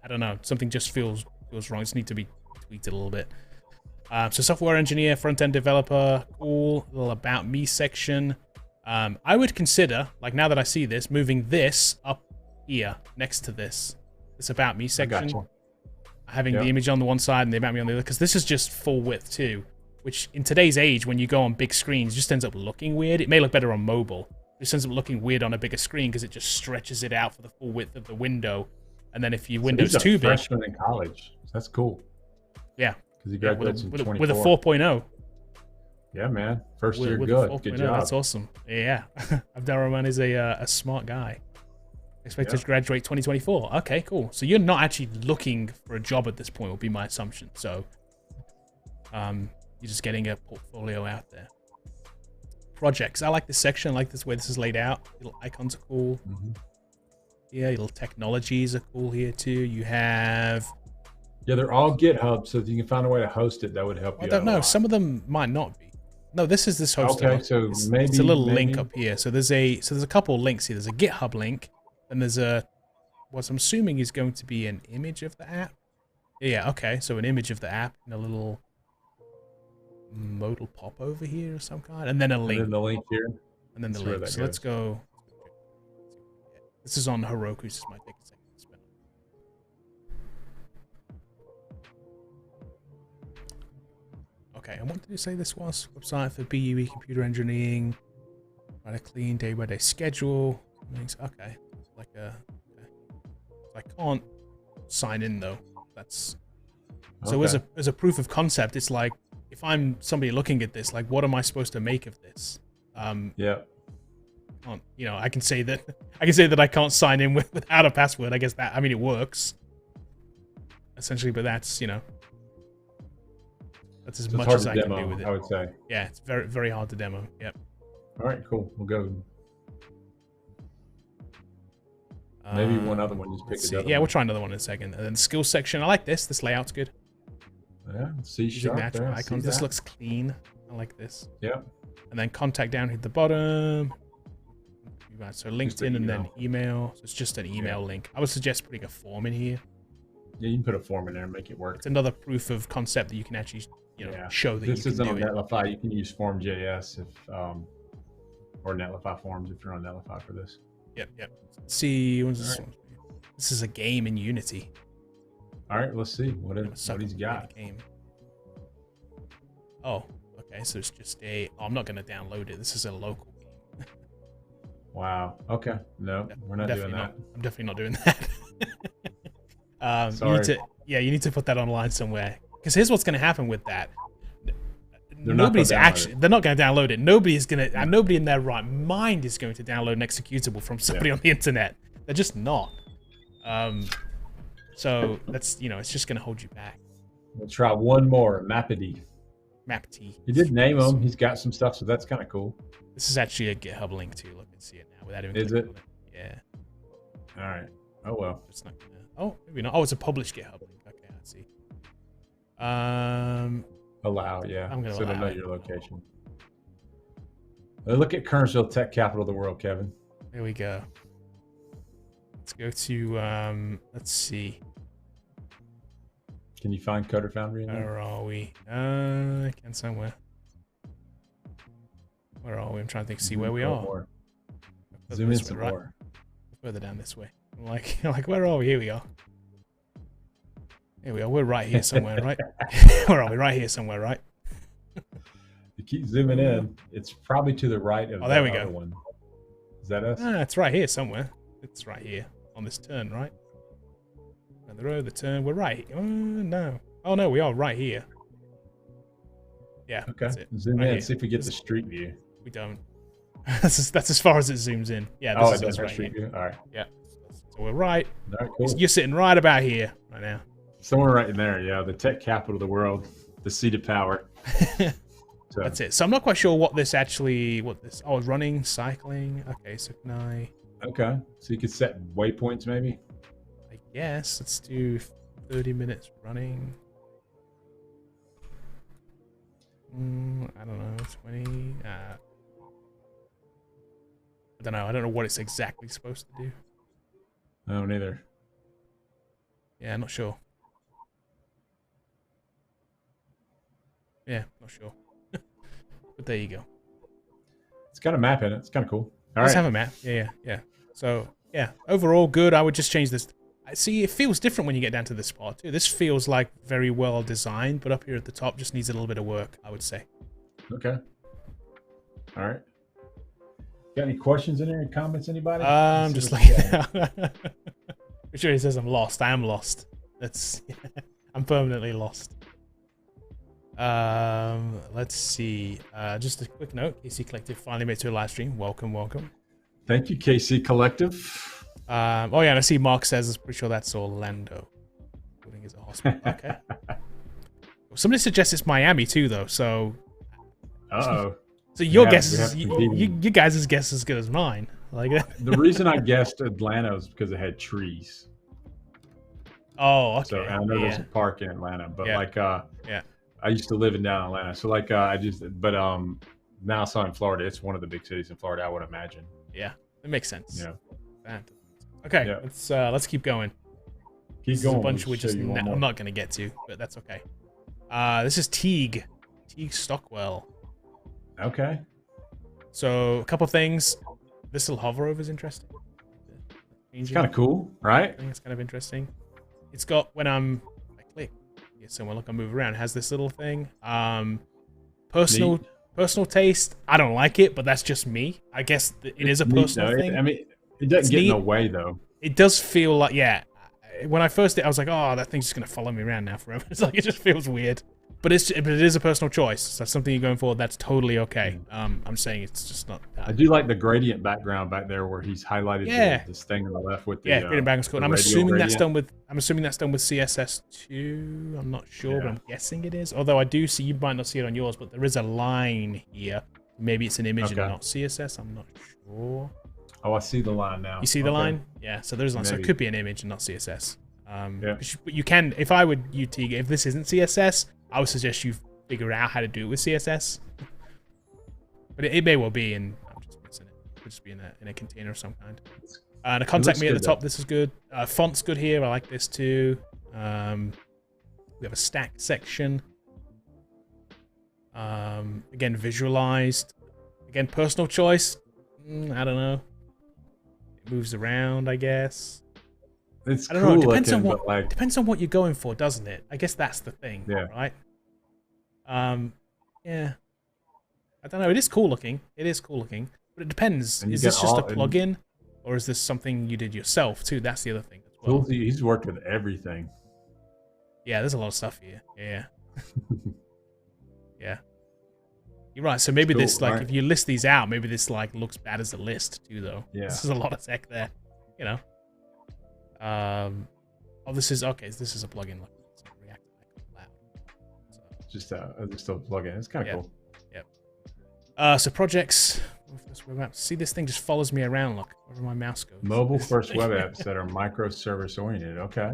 I don't know. Something just feels wrong. It just needs to be tweaked a little bit. So software engineer, front-end developer, cool, little about me section. I would consider, like now that I see this, moving this up here next to this. this About Me section. Gotcha. Having the image on the one side and the About Me on the other, because this is just full width too, which in today's age, when you go on big screens, just ends up looking weird. It may look better on mobile. It just ends up looking weird on a bigger screen because it just stretches it out for the full width of the window. And then if your window's too big... freshman in college. That's cool. Yeah. Because he graduates in 24. With a 4.0. Yeah, man. First year, good. Good job. That's awesome. Yeah. Abdurrahman is a smart guy. Expected to graduate 2024. Okay, cool. So you're not actually looking for a job at this point, would be my assumption. So you're just getting a portfolio out there. Projects. I like this section. I like this way this is laid out. Little icons are cool. Yeah, little technologies are cool here too. You have... Yeah, they're all GitHub, so if you can find a way to host it, that would help you. I don't know. Some of them might not be. No, this is this host. Okay, so maybe it's a little link up here. So there's a couple of links here. There's a GitHub link, and there's what I'm assuming is going to be an image of the app. Yeah, okay. So an image of the app and a little modal pop over here of some kind, and then a link. And then the link here. And then the link. So let's go. This is on Heroku. This might take a second to spin. Okay, and what did you say this was? Website for BUE computer engineering. Write a clean day-by-day schedule. Okay, like a. Okay. I can't sign in though. That's so as a proof of concept. It's like if I'm somebody looking at this, like, what am I supposed to make of this? Yeah. You know, I can say that I can't sign in without a password. I guess that, I mean, it works essentially, but that's, you know, that's as much as I can do with it. I would say. Yeah, it's very, very hard to demo. Yep. All right, cool. We'll go. Maybe one other one. Just pick it up. Yeah, we'll try another one in a second. And then the skills section. I like this. This layout's good. Yeah, C# there. Icons. This looks clean. I like this. Yeah. And then contact down here at the bottom. So LinkedIn and then email. So it's just an email link. I would suggest putting a form in here. Yeah, you can put a form in there and make it work. It's another proof of concept that you can actually, you know, show that you can do it. This isn't on Netlify. You can use Form.js if, or Netlify Forms if you're on Netlify for this. Yep. Let's see. What's this one? This is a game in Unity. All right, let's see what he's got. Game. Oh, okay. So it's just a. Oh, I'm not going to download it. This is a local game. Wow. Okay. No, we're not doing that. I'm definitely not doing that. Sorry. You need to put that online somewhere. Because here's what's going to happen with that. They're not going to download it. Nobody in their right mind is going to download an executable from somebody on the internet. They're just not. So that's, you know, it's just going to hold you back. We'll try one more. Mapity. He did name him. He's got some stuff, so that's kind of cool. This is actually a GitHub link too. Look and see it now without even. Is it? Yeah. All right. Oh well. It's not gonna. Oh, maybe not. Oh, it's a published GitHub link. Okay, I see. Allow. Yeah. I'm gonna so they know your location. Look at Kernersville, tech capital of the world, Kevin. There we go. Let's go to. Let's see. Can you find Coder Foundry? Where are we? I can somewhere. Where are we? I'm trying to think. See where we are. More. Zoom in some more. Further down this way. I'm like, where are we? Here we are. Here we are. We're right here somewhere, right? Where are we? Right here somewhere, right? You keep zooming in. It's probably to the right of there we go. Other one. Is that us? It's right here somewhere. It's right here on this turn, right? And the road, the turn. We're right. Oh no. Oh no, we are right here. Yeah. Okay. Zoom in. See if we get the street view. We don't. That's as far as it zooms in. Yeah. This is right street view. All right. Yeah. So we're right. All right, cool. You're sitting right about here right now. Somewhere right in there. Yeah. The tech capital of the world. The seat of power. So. That's it. So I'm not quite sure what this. Oh, running, cycling. Okay. So can I? Okay. So you could set waypoints maybe. I guess. Let's do 30 minutes running. I don't know, 20. I don't know. I don't know what it's exactly supposed to do. No, neither. Yeah, not sure. Yeah, not sure. But there you go. It's got a map in it. It's kind of cool. Let's have a map. Yeah. So, yeah. Overall, good. I would just change this See, it feels different when you get down to this part too. This feels like very well designed, but up here at the top just needs a little bit of work, I would say. Okay. All right. Got any questions in there? Any comments? Anybody? I'm just looking. I'm sure he says I'm lost. I am lost. That's. I'm permanently lost. Let's see. Just a quick note. KC Collective finally made it to a live stream. Welcome, welcome. Thank you, KC Collective. Oh yeah, and I see Mark says, I'm pretty sure that's Orlando. Building is a hospital. Okay. Somebody suggests it's Miami too, though. So. Uh-oh. So your guess is you guys' guess is as good as mine. Like the reason I guessed Atlanta is because it had trees. Oh, okay. So I know there's a park in Atlanta, but I used to live in down Atlanta. So now I saw in Florida. It's one of the big cities in Florida, I would imagine. Yeah, it makes sense. Yeah. Okay, let's keep going. Keep going. A bunch I'm not going to get to, but that's okay. This is Teague Stockwell. Okay. So a couple things. This little hover over is interesting. It's kind of cool, right? I think it's kind of interesting. It's got when I click, so when I move around, it has this little thing. Personal taste. I don't like it, but that's just me. I guess it is a personal thing. I mean, it doesn't get in the way though. It does feel like When I first did, I was like, oh, that thing's just gonna follow me around now forever. It's like it just feels weird. But it is a personal choice. So that's something you're going for. That's totally okay. I'm saying it's just not. I do like the gradient background back there where he's highlighted this thing on the left with the gradient background's cool. I'm assuming that's done with. I'm assuming that's done with CSS2. I'm not sure, but I'm guessing it is. Although I do see, you might not see it on yours, but there is a line here. Maybe it's an image and not CSS. I'm not sure. Oh, I see the line now. You see the line? Yeah. So there's a line. So it could be an image and not CSS. But you can, if I would, Teague, if this isn't CSS. I would suggest you figure out how to do it with CSS, but it may well be, and I'm just missing it. It could just be in a container of some kind. And a contact me at the top. This is good. Font's good here. I like this too. We have a stack section. Again, visualized. Again, personal choice. I don't know. It moves around, I guess. It's I don't know. It depends on what you're going for, doesn't it? I guess that's the thing, right? Yeah. I don't know. It is cool looking. But it depends. Is this just a plugin, or is this something you did yourself too? That's the other thing as well. He's worked with everything. Yeah, there's a lot of stuff here. Yeah. Yeah. You're right. So maybe this, if you list these out, maybe this looks bad as a list too, though. Yeah. This is a lot of tech there. You know. This is a plugin. Just a plugin. It's kind of cool. Yep. So projects. See, this thing just follows me around. Look, wherever my mouse goes. Mobile first web apps that are microservice oriented. Okay.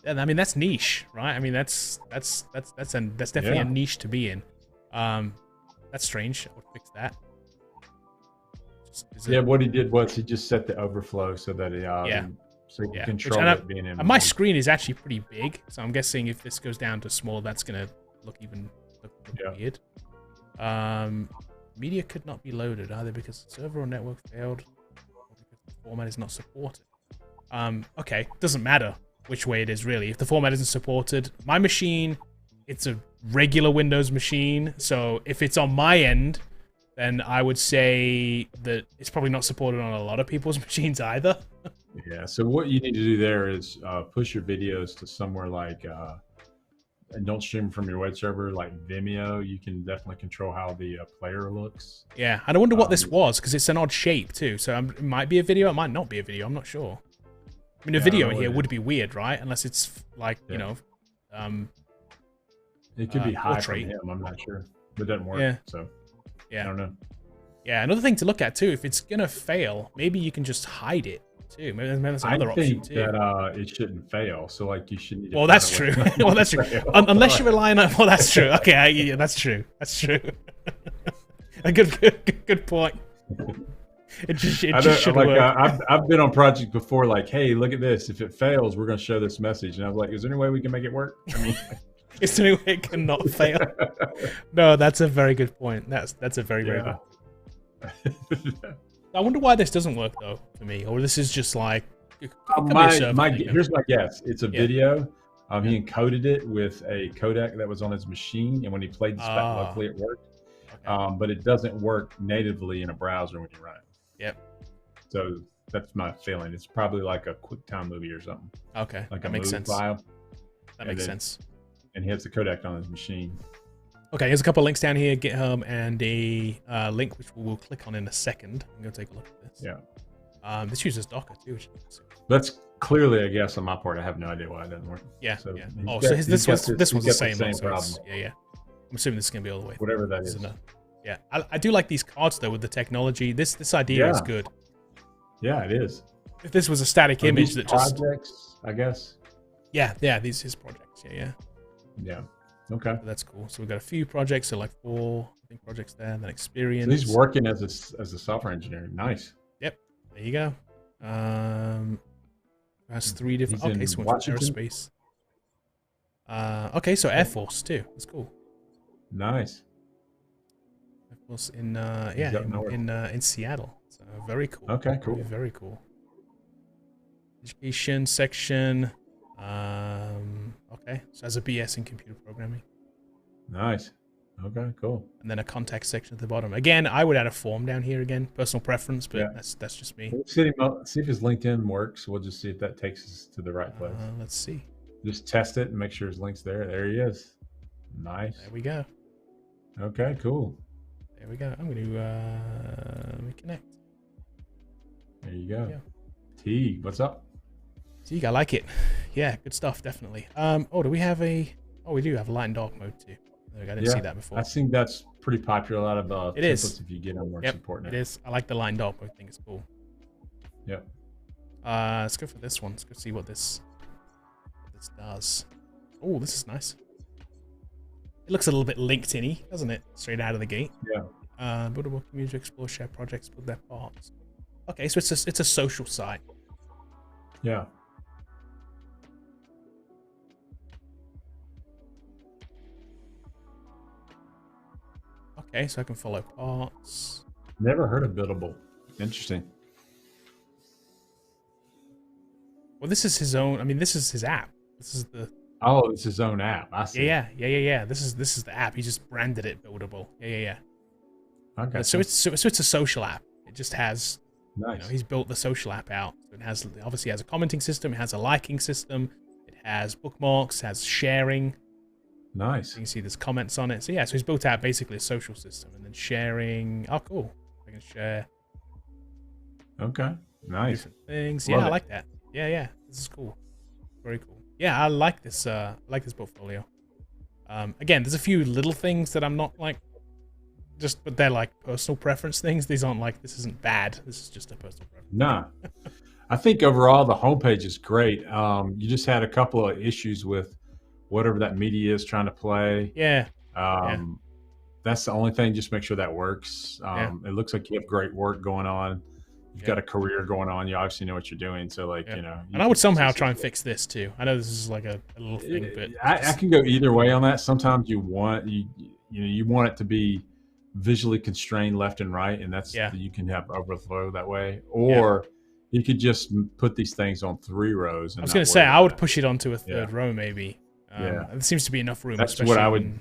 Yeah, I mean that's niche, right? I mean that's definitely a niche to be in. That's strange. I would fix that. What he did was he just set the overflow so that so you can control it being in. My screen is actually pretty big, so I'm guessing if this goes down to small, that's gonna look weird. Media could not be loaded either because the server or network failed, or because the format is not supported. Okay, doesn't matter which way it is really. If the format isn't supported, my machine, it's a regular Windows machine, so if it's on my end, then I would say that it's probably not supported on a lot of people's machines either. Yeah, so what you need to do there is push your videos to somewhere like, and don't stream from your web server like Vimeo. You can definitely control how the player looks. Yeah, and I wonder what this was, because it's an odd shape too. So it might be a video, it might not be a video, I'm not sure. I mean, a video in here would be weird, right? Unless it's you know... it could be high from him, I'm not sure. But it doesn't work, so... Yeah. I don't know. Yeah, another thing to look at too, if it's gonna fail, maybe you can just hide it too. Maybe that's another option too. I think that it shouldn't fail, so you should. Well, that's true. Well, that's true. Unless you're relying on. Well, that's true. Okay, yeah, that's true. That's true. A good point. It just should work. I've been on projects before, like, hey, look at this. If it fails, we're gonna show this message, and I was like, is there any way we can make it work? I mean. Is there any way it cannot fail? No, that's a very good point. That's a very good point. I wonder why this doesn't work though for me, or this is just like Here's my guess. It's a video. He encoded it with a codec that was on his machine, and when he played the spec, luckily it worked. Okay. But it doesn't work natively in a browser when you run it. Yep. So that's my feeling. It's probably like a QuickTime movie or something. Okay, like that a makes movie sense. file. That makes sense. And he has the codec on his machine. Okay, here's a couple of links down here, GitHub, and a link which we'll click on in a second. I'm going to take a look at this. Yeah. This uses Docker too, which is that's clearly a guess on my part. I have no idea why it doesn't work. Yeah. So yeah. Oh, so this one's the same problem. Yeah. I'm assuming this is going to be all the way. Whatever that is. Yeah. I do like these cards though with the technology. This idea is good. Yeah, it is. If this was a static image that just projects, I guess. Yeah. These his projects. Yeah. Okay. So that's cool. So we've got a few projects, so like 4 projects there, then experience. So he's working as a software engineer. Nice. Yep. There you go. Has 3 different. Okay, so aerospace. Okay, so Air Force too. That's cool. Nice. Air Force in Seattle. So very cool. Okay, cool. Very cool. Education section. Okay, so as a BS in computer programming. Nice. Okay, cool. And then a contact section at the bottom. Again, I would add a form down here again, personal preference, but that's just me. Let's see if his LinkedIn works. We'll just see if that takes us to the right place. Let's see. Just test it and make sure his link's there. There he is. Nice. There we go. Okay, cool. There we go. I'm going to reconnect. There you go. Yeah. Teague, what's up? Teague, I like it. Yeah, good stuff, definitely. Do we have we do have light and dark mode too. I didn't see that before. I think that's pretty popular. A lot of it is. If you get on more support now. It is. I like the light and dark mode thing. It's cool. Yep. Let's go for this one. Let's go see what this does. Oh, this is nice. It looks a little bit LinkedIn-y, doesn't it? Straight out of the gate. Yeah. Buildable community, explore, share projects, build their parts. Okay, so it's a social site. Yeah. Okay, so I can follow parts. Never heard of Buildable. Interesting. Well, this is his own. I mean, this is his app. This is the. Oh, it's his own app. I see. Yeah. This is the app. He just branded it Buildable. Yeah. Okay. So it's a social app. It just has. Nice. He's built the social app out. It obviously has a commenting system. It has a liking system. It has bookmarks. Has sharing. Nice. You can see there's comments on it. So he's built out basically a social system, and then sharing. Oh, cool. I can share. Okay. Nice. Different things. I like that. Yeah. This is cool. Very cool. Yeah, I like this. Like this portfolio. Again, there's a few little things that I'm not like. But they're like personal preference things. These aren't like, this isn't bad. This is just a personal preference. Nah. I think overall the homepage is great. You just had a couple of issues with whatever that media is trying to play. Yeah. That's the only thing. Just make sure that works. It looks like you have great work going on. You've got a career going on. You obviously know what you're doing. So and I would somehow try and fix this too. I know this is like a little thing, but I can go either way on that. Sometimes you want it to be visually constrained left and right, and that's you can have overflow that way, or you could just put these things on 3 rows. And I was going to say I would push it onto a 3rd row maybe. There seems to be enough room. That's what I would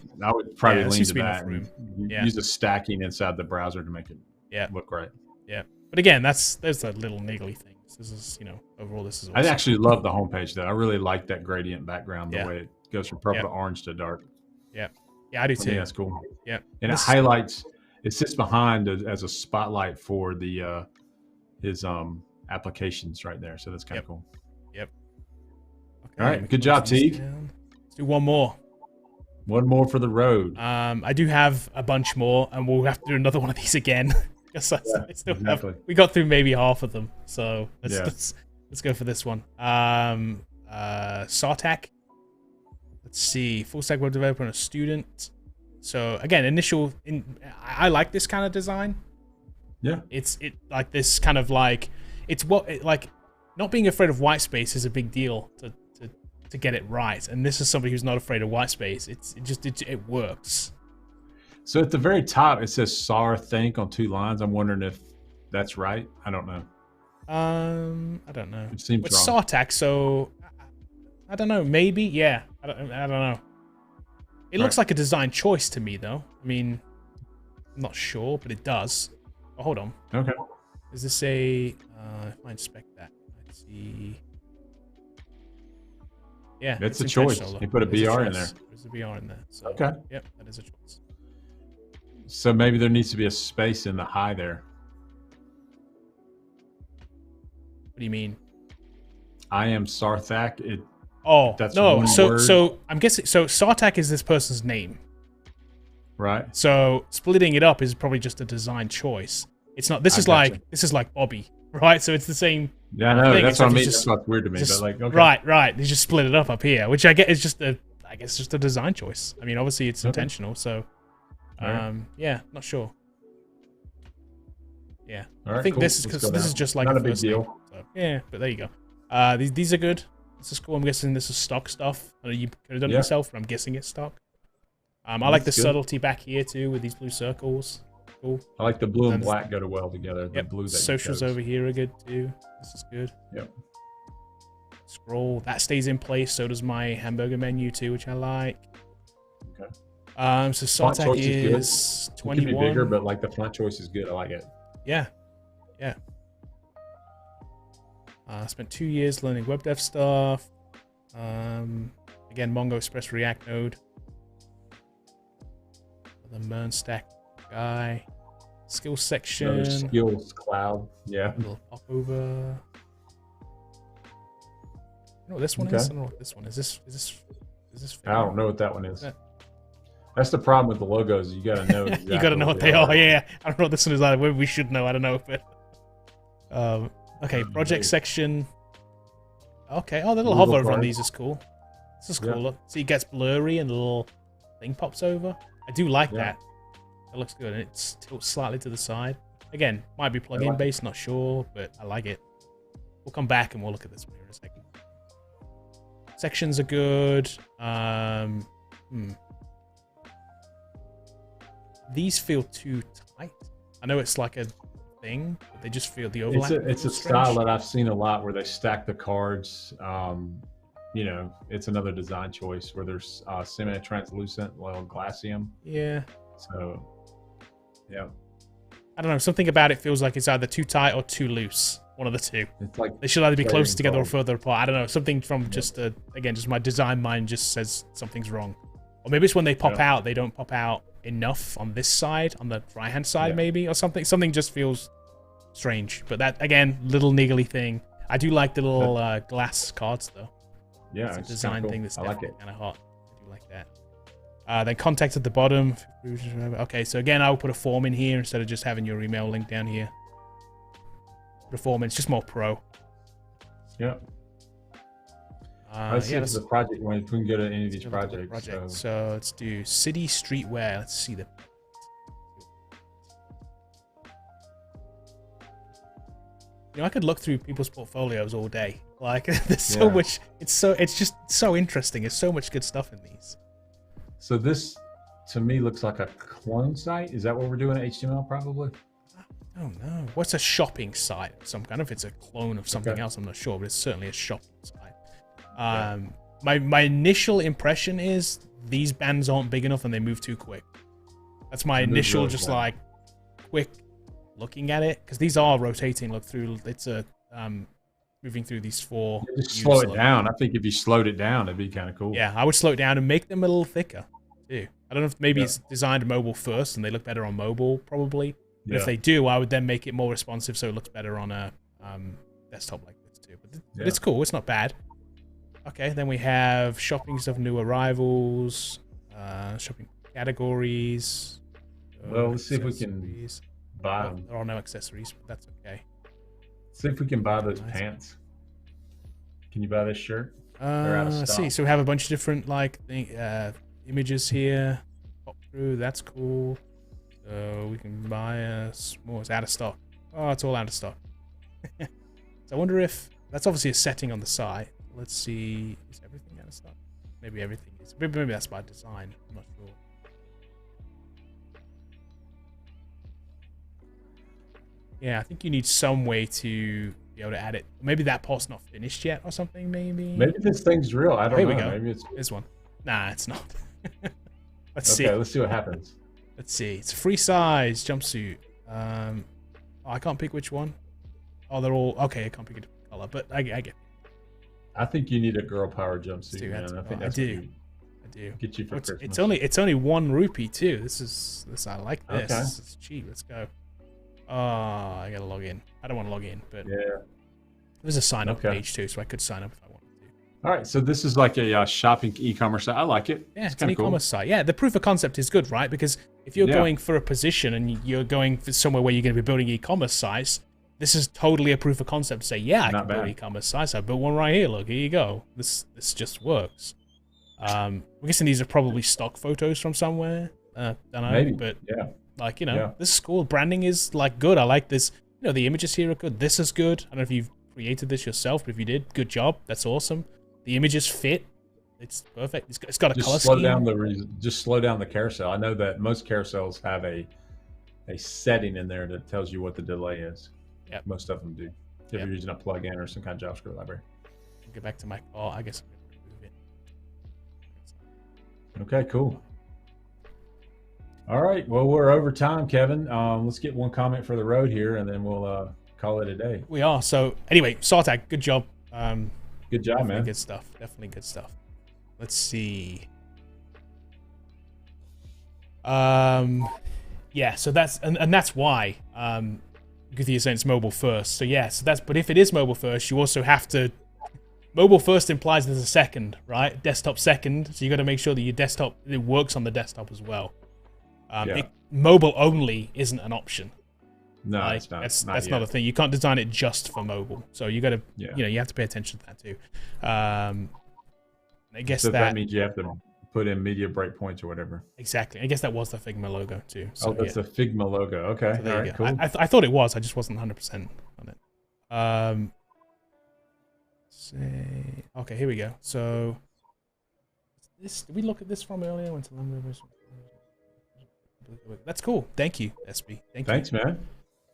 probably lean to that. Use the stacking inside the browser to make it look right. Yeah, but again, there's the little niggly things. This is overall this is. Awesome. I actually love the homepage though. I really like that gradient background, the way it goes from purple to orange to dark. Yeah, I do too. That's cool. Yeah, and it highlights. It sits behind as a spotlight for the his applications right there. So that's kind of cool. Yep. Okay, all right, good job, Teague. Let's do one more. One more for the road. I do have a bunch more, and we'll have to do another one of these again. We got through maybe half of them, so let's go for this one. Sartak. Let's see, full stack web developer and a student. So again, I like this kind of design. Yeah, it's like this kind of like not being afraid of white space is a big deal to get it right. And this is somebody who's not afraid of white space. It works. So at the very top, it says SAR think on 2 lines. I'm wondering if that's right. I don't know. I don't know. It seems It's wrong. Sartak, so I don't know. Maybe, yeah. I don't know. It looks like a design choice to me, though. I mean, I'm not sure, but it does. Oh, hold on. Okay. Is this a? If I inspect that, let's see. Yeah, it's a choice. You put a BR in there. There's a BR in there. So, okay. Yep, that is a choice. So maybe there needs to be a space in the high there. What do you mean? I am Sarthak. That's no. So I'm guessing. So Sartak is this person's name, right? So splitting it up is probably just a design choice. It's not. This is like Bobby, right? So it's the same. Yeah, I know. That's what I mean. That's what's weird to me. But like, okay. Right. They just split it up here, which I get is just a design choice. I mean, obviously it's intentional. So, yeah, not sure. Yeah, I think this is because this is just like not a big deal. Name, so, yeah, but there you go. These are good. This is cool. I'm guessing this is stock stuff. I know you could have done it yourself, but I'm guessing it's stock. I like the subtlety back here too with these blue circles. Cool. I like the blue and black go well together. The blue that socials over here are good too. This is good. Yep. Scroll that stays in place. So does my hamburger menu too, which I like. Okay. So Sartak is 21. It could be bigger, but like the font choice is good. I like it. Yeah. I spent 2 years learning web dev stuff. Again, Mongo Express React Node. The Mern stack guy. Skills section. Another skills cloud. Yeah. A little pop over. You know what this one is? I don't know what this one is. Is this I don't know what that one is. That's the problem with the logos. You got to know. Exactly you got to know what they are. Yeah. I don't know what this one is either. We should know. I don't know. But okay, project section. Okay. Oh, the little hover over on these is cool. This is cool. Look, see, it gets blurry and the little thing pops over. I do like that. That looks good, and it tilts slightly to the side. Again, might be plugin based, not sure, but I like it. We'll come back and we'll look at this one here in a second. Sections are good. These feel too tight. I know it's like a thing, but they just feel the overlap. It's a style that I've seen a lot where they stack the cards. It's another design choice where there's semi-translucent, little glacium. Yeah. So, yeah. I don't know. Something about it feels like it's either too tight or too loose. One of the two. It's like they should either be closer together or further apart. I don't know. Something from just my design mind just says something's wrong. Or maybe it's when they pop out, they don't pop out enough on this side, on the right-hand side, maybe, or something. Something just feels strange. But that, again, little niggly thing. I do like the little glass cards, though. Yeah, it's a design thing that's definitely kind of hot. I do like that. Then contact at the bottom. Okay, so again, I will put a form in here instead of just having your email link down here. Put a form in. It's just more pro. Yeah. Let's see if the project when we can go to any of these projects. So let's do city streetwear. Let's see the. I could look through people's portfolios all day. Like there's so much. It's just so interesting. There's so much good stuff in these. So this, to me, looks like a clone site. Is that what we're doing? HTML probably. I don't know. What's a shopping site? Some kind of. It's a clone of something else. I'm not sure, but it's certainly a shopping site. My initial impression is these bands aren't big enough and they move too quick. That's my initial, just like quick looking at it, because these are rotating. Look through. It's a moving through these four. Just slow it down. I think if you slowed it down, it'd be kind of cool. Yeah, I would slow it down and make them a little thicker too. I don't know if maybe it's designed mobile first and they look better on mobile, probably. But if they do, I would then make it more responsive so it looks better on a desktop like this too. But it's cool. It's not bad. Okay, then we have shopping stuff, new arrivals, shopping categories. Well, let's see if we can buy them. There are no accessories, but that's okay. See if we can buy those pants. Can you buy this shirt? Let's see. So we have a bunch of different images here. Pop through. That's cool. So we can buy more. It's out of stock. Oh, it's all out of stock. So I wonder if that's obviously a setting on the site. Let's see. Is everything out of stock? Maybe everything is. Maybe that's by design. I'm not sure. Yeah, I think you need some way to be able to add it. Maybe that part's not finished yet or something. Maybe this thing's real. I don't know. Here we go. Maybe it's this one. Nah, it's not. Let's see. Okay, let's see what happens. Let's see. It's a free size jumpsuit. Oh, I can't pick which one. Oh, they're all okay. I can't pick a different color, but I get. I think you need a girl power jumpsuit, man. I think that's I do. Get you for Christmas. It's only 1 rupee too. This I like this. Okay. It's cheap. Let's go. Oh, I gotta log in. I don't want to log in, but yeah. There's a sign up page too, so I could sign up if I wanted to. All right, so this is like a shopping e-commerce site. I like it. Yeah, it's an e-commerce site. Yeah, the proof of concept is good, right? Because if you're going for a position and you're going for somewhere where you're going to be building e-commerce sites, this is totally a proof of concept to say, yeah, I can build e-commerce sites. I built one right here. Look, here you go. This just works. I'm guessing these are probably stock photos from somewhere. Don't know, maybe, but yeah. Like, this is cool. Branding is like good. I like this. The images here are good. This is good. I don't know if you've created this yourself, but if you did, good job. That's awesome. The images fit. It's perfect. It's got a color scheme. Just slow down the carousel. I know that most carousels have a setting in there that tells you what the delay is. Yeah, most of them do. If you're using a plugin or some kind of JavaScript library. Get back to my call. I guess. Okay, cool. All right. Well, we're over time, Kevin. Let's get one comment for the road here, and then we'll call it a day. We are. So anyway, Sartag, good job. Good job, man. Good stuff. Definitely good stuff. Let's see. Yeah. So that's and that's why. Because you're saying it's mobile first. So yeah. So that's. But if it is mobile first, you also have to. Mobile first implies there's a second, right? Desktop second. So you got to make sure that your desktop works on the desktop as well. Mobile only isn't an option. No, it's not. That's not a thing. You can't design it just for mobile. So you got to, you have to pay attention to that too. I guess that means you have to put in media breakpoints or whatever. Exactly. I guess that was the Figma logo too. So, that's the Figma logo. Okay. So all right. Cool. I thought it was. I just wasn't 100% on it. Okay, here we go. So, did we look at this from earlier? That's cool. Thank you, SB. Thanks, man.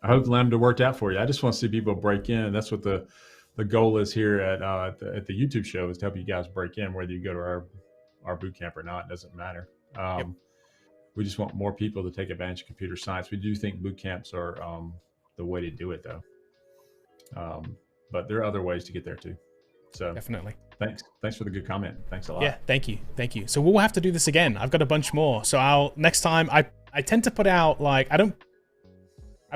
I hope Lambda worked out for you. I just want to see people break in. That's what the goal is here at the YouTube show, is to help you guys break in, whether you go to our bootcamp or not. It doesn't matter. We just want more people to take advantage of computer science. We do think bootcamps are the way to do it, though. But there are other ways to get there too. So definitely. Thanks for the good comment. Thanks a lot. Yeah, thank you. So we'll have to do this again. I've got a bunch more. So next time I tend to put out I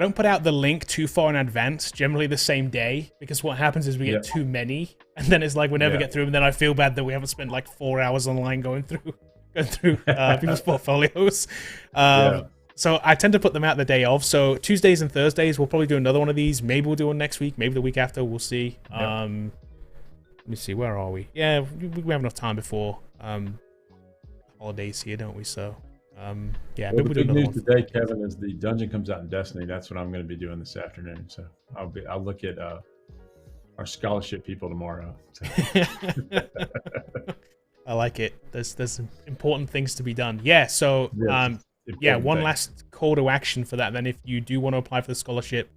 don't put out the link too far in advance, generally the same day, because what happens is we get too many, and then it's like we never get through them, and then I feel bad that we haven't spent like 4 hours online going through people's portfolios. So I tend to put them out the day of. So Tuesdays and Thursdays, we'll probably do another one of these. Maybe we'll do one next week. Maybe the week after. We'll see. Let me see. Where are we? Yeah, we have enough time before holidays here, don't we? So, yeah. Well, the big news today, Kevin, is the dungeon comes out in Destiny. That's what I'm going to be doing this afternoon. So I'll look at our scholarship people tomorrow. So. I like it. There's important things to be done. Yeah. So one last call to action for that. Then, if you do want to apply for the scholarship,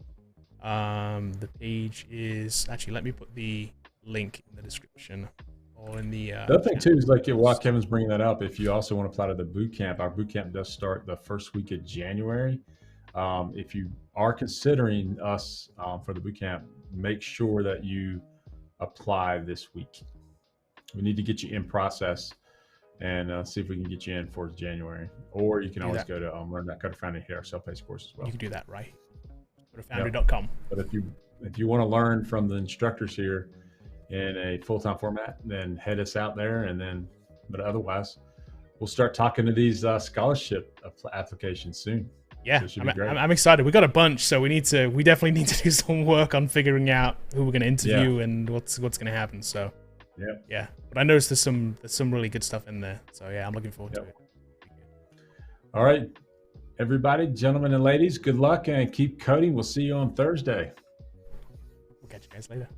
the page is actually. Let me put the link in the description or in the. The other thing too is while Kevin's bringing that up, if you also want to apply to the bootcamp, our bootcamp does start the first week of January. If you are considering us for the bootcamp, make sure that you apply this week. We need to get you in process and see if we can get you in for January. Or you can always go to learn.code to Foundry and hit our self-paced course as well. You can do that, right? Go to foundry.com. But if you want to learn from the instructors here in a full-time format, then head us out there. But otherwise, we'll start talking to these scholarship applications soon. Yeah, so I'm excited. We got a bunch, so we definitely need to do some work on figuring out who we're going to interview and what's going to happen. So yeah. But I noticed there's some really good stuff in there. So yeah, I'm looking forward to it. All right, everybody, gentlemen and ladies, good luck and keep coding. We'll see you on Thursday. We'll catch you guys later.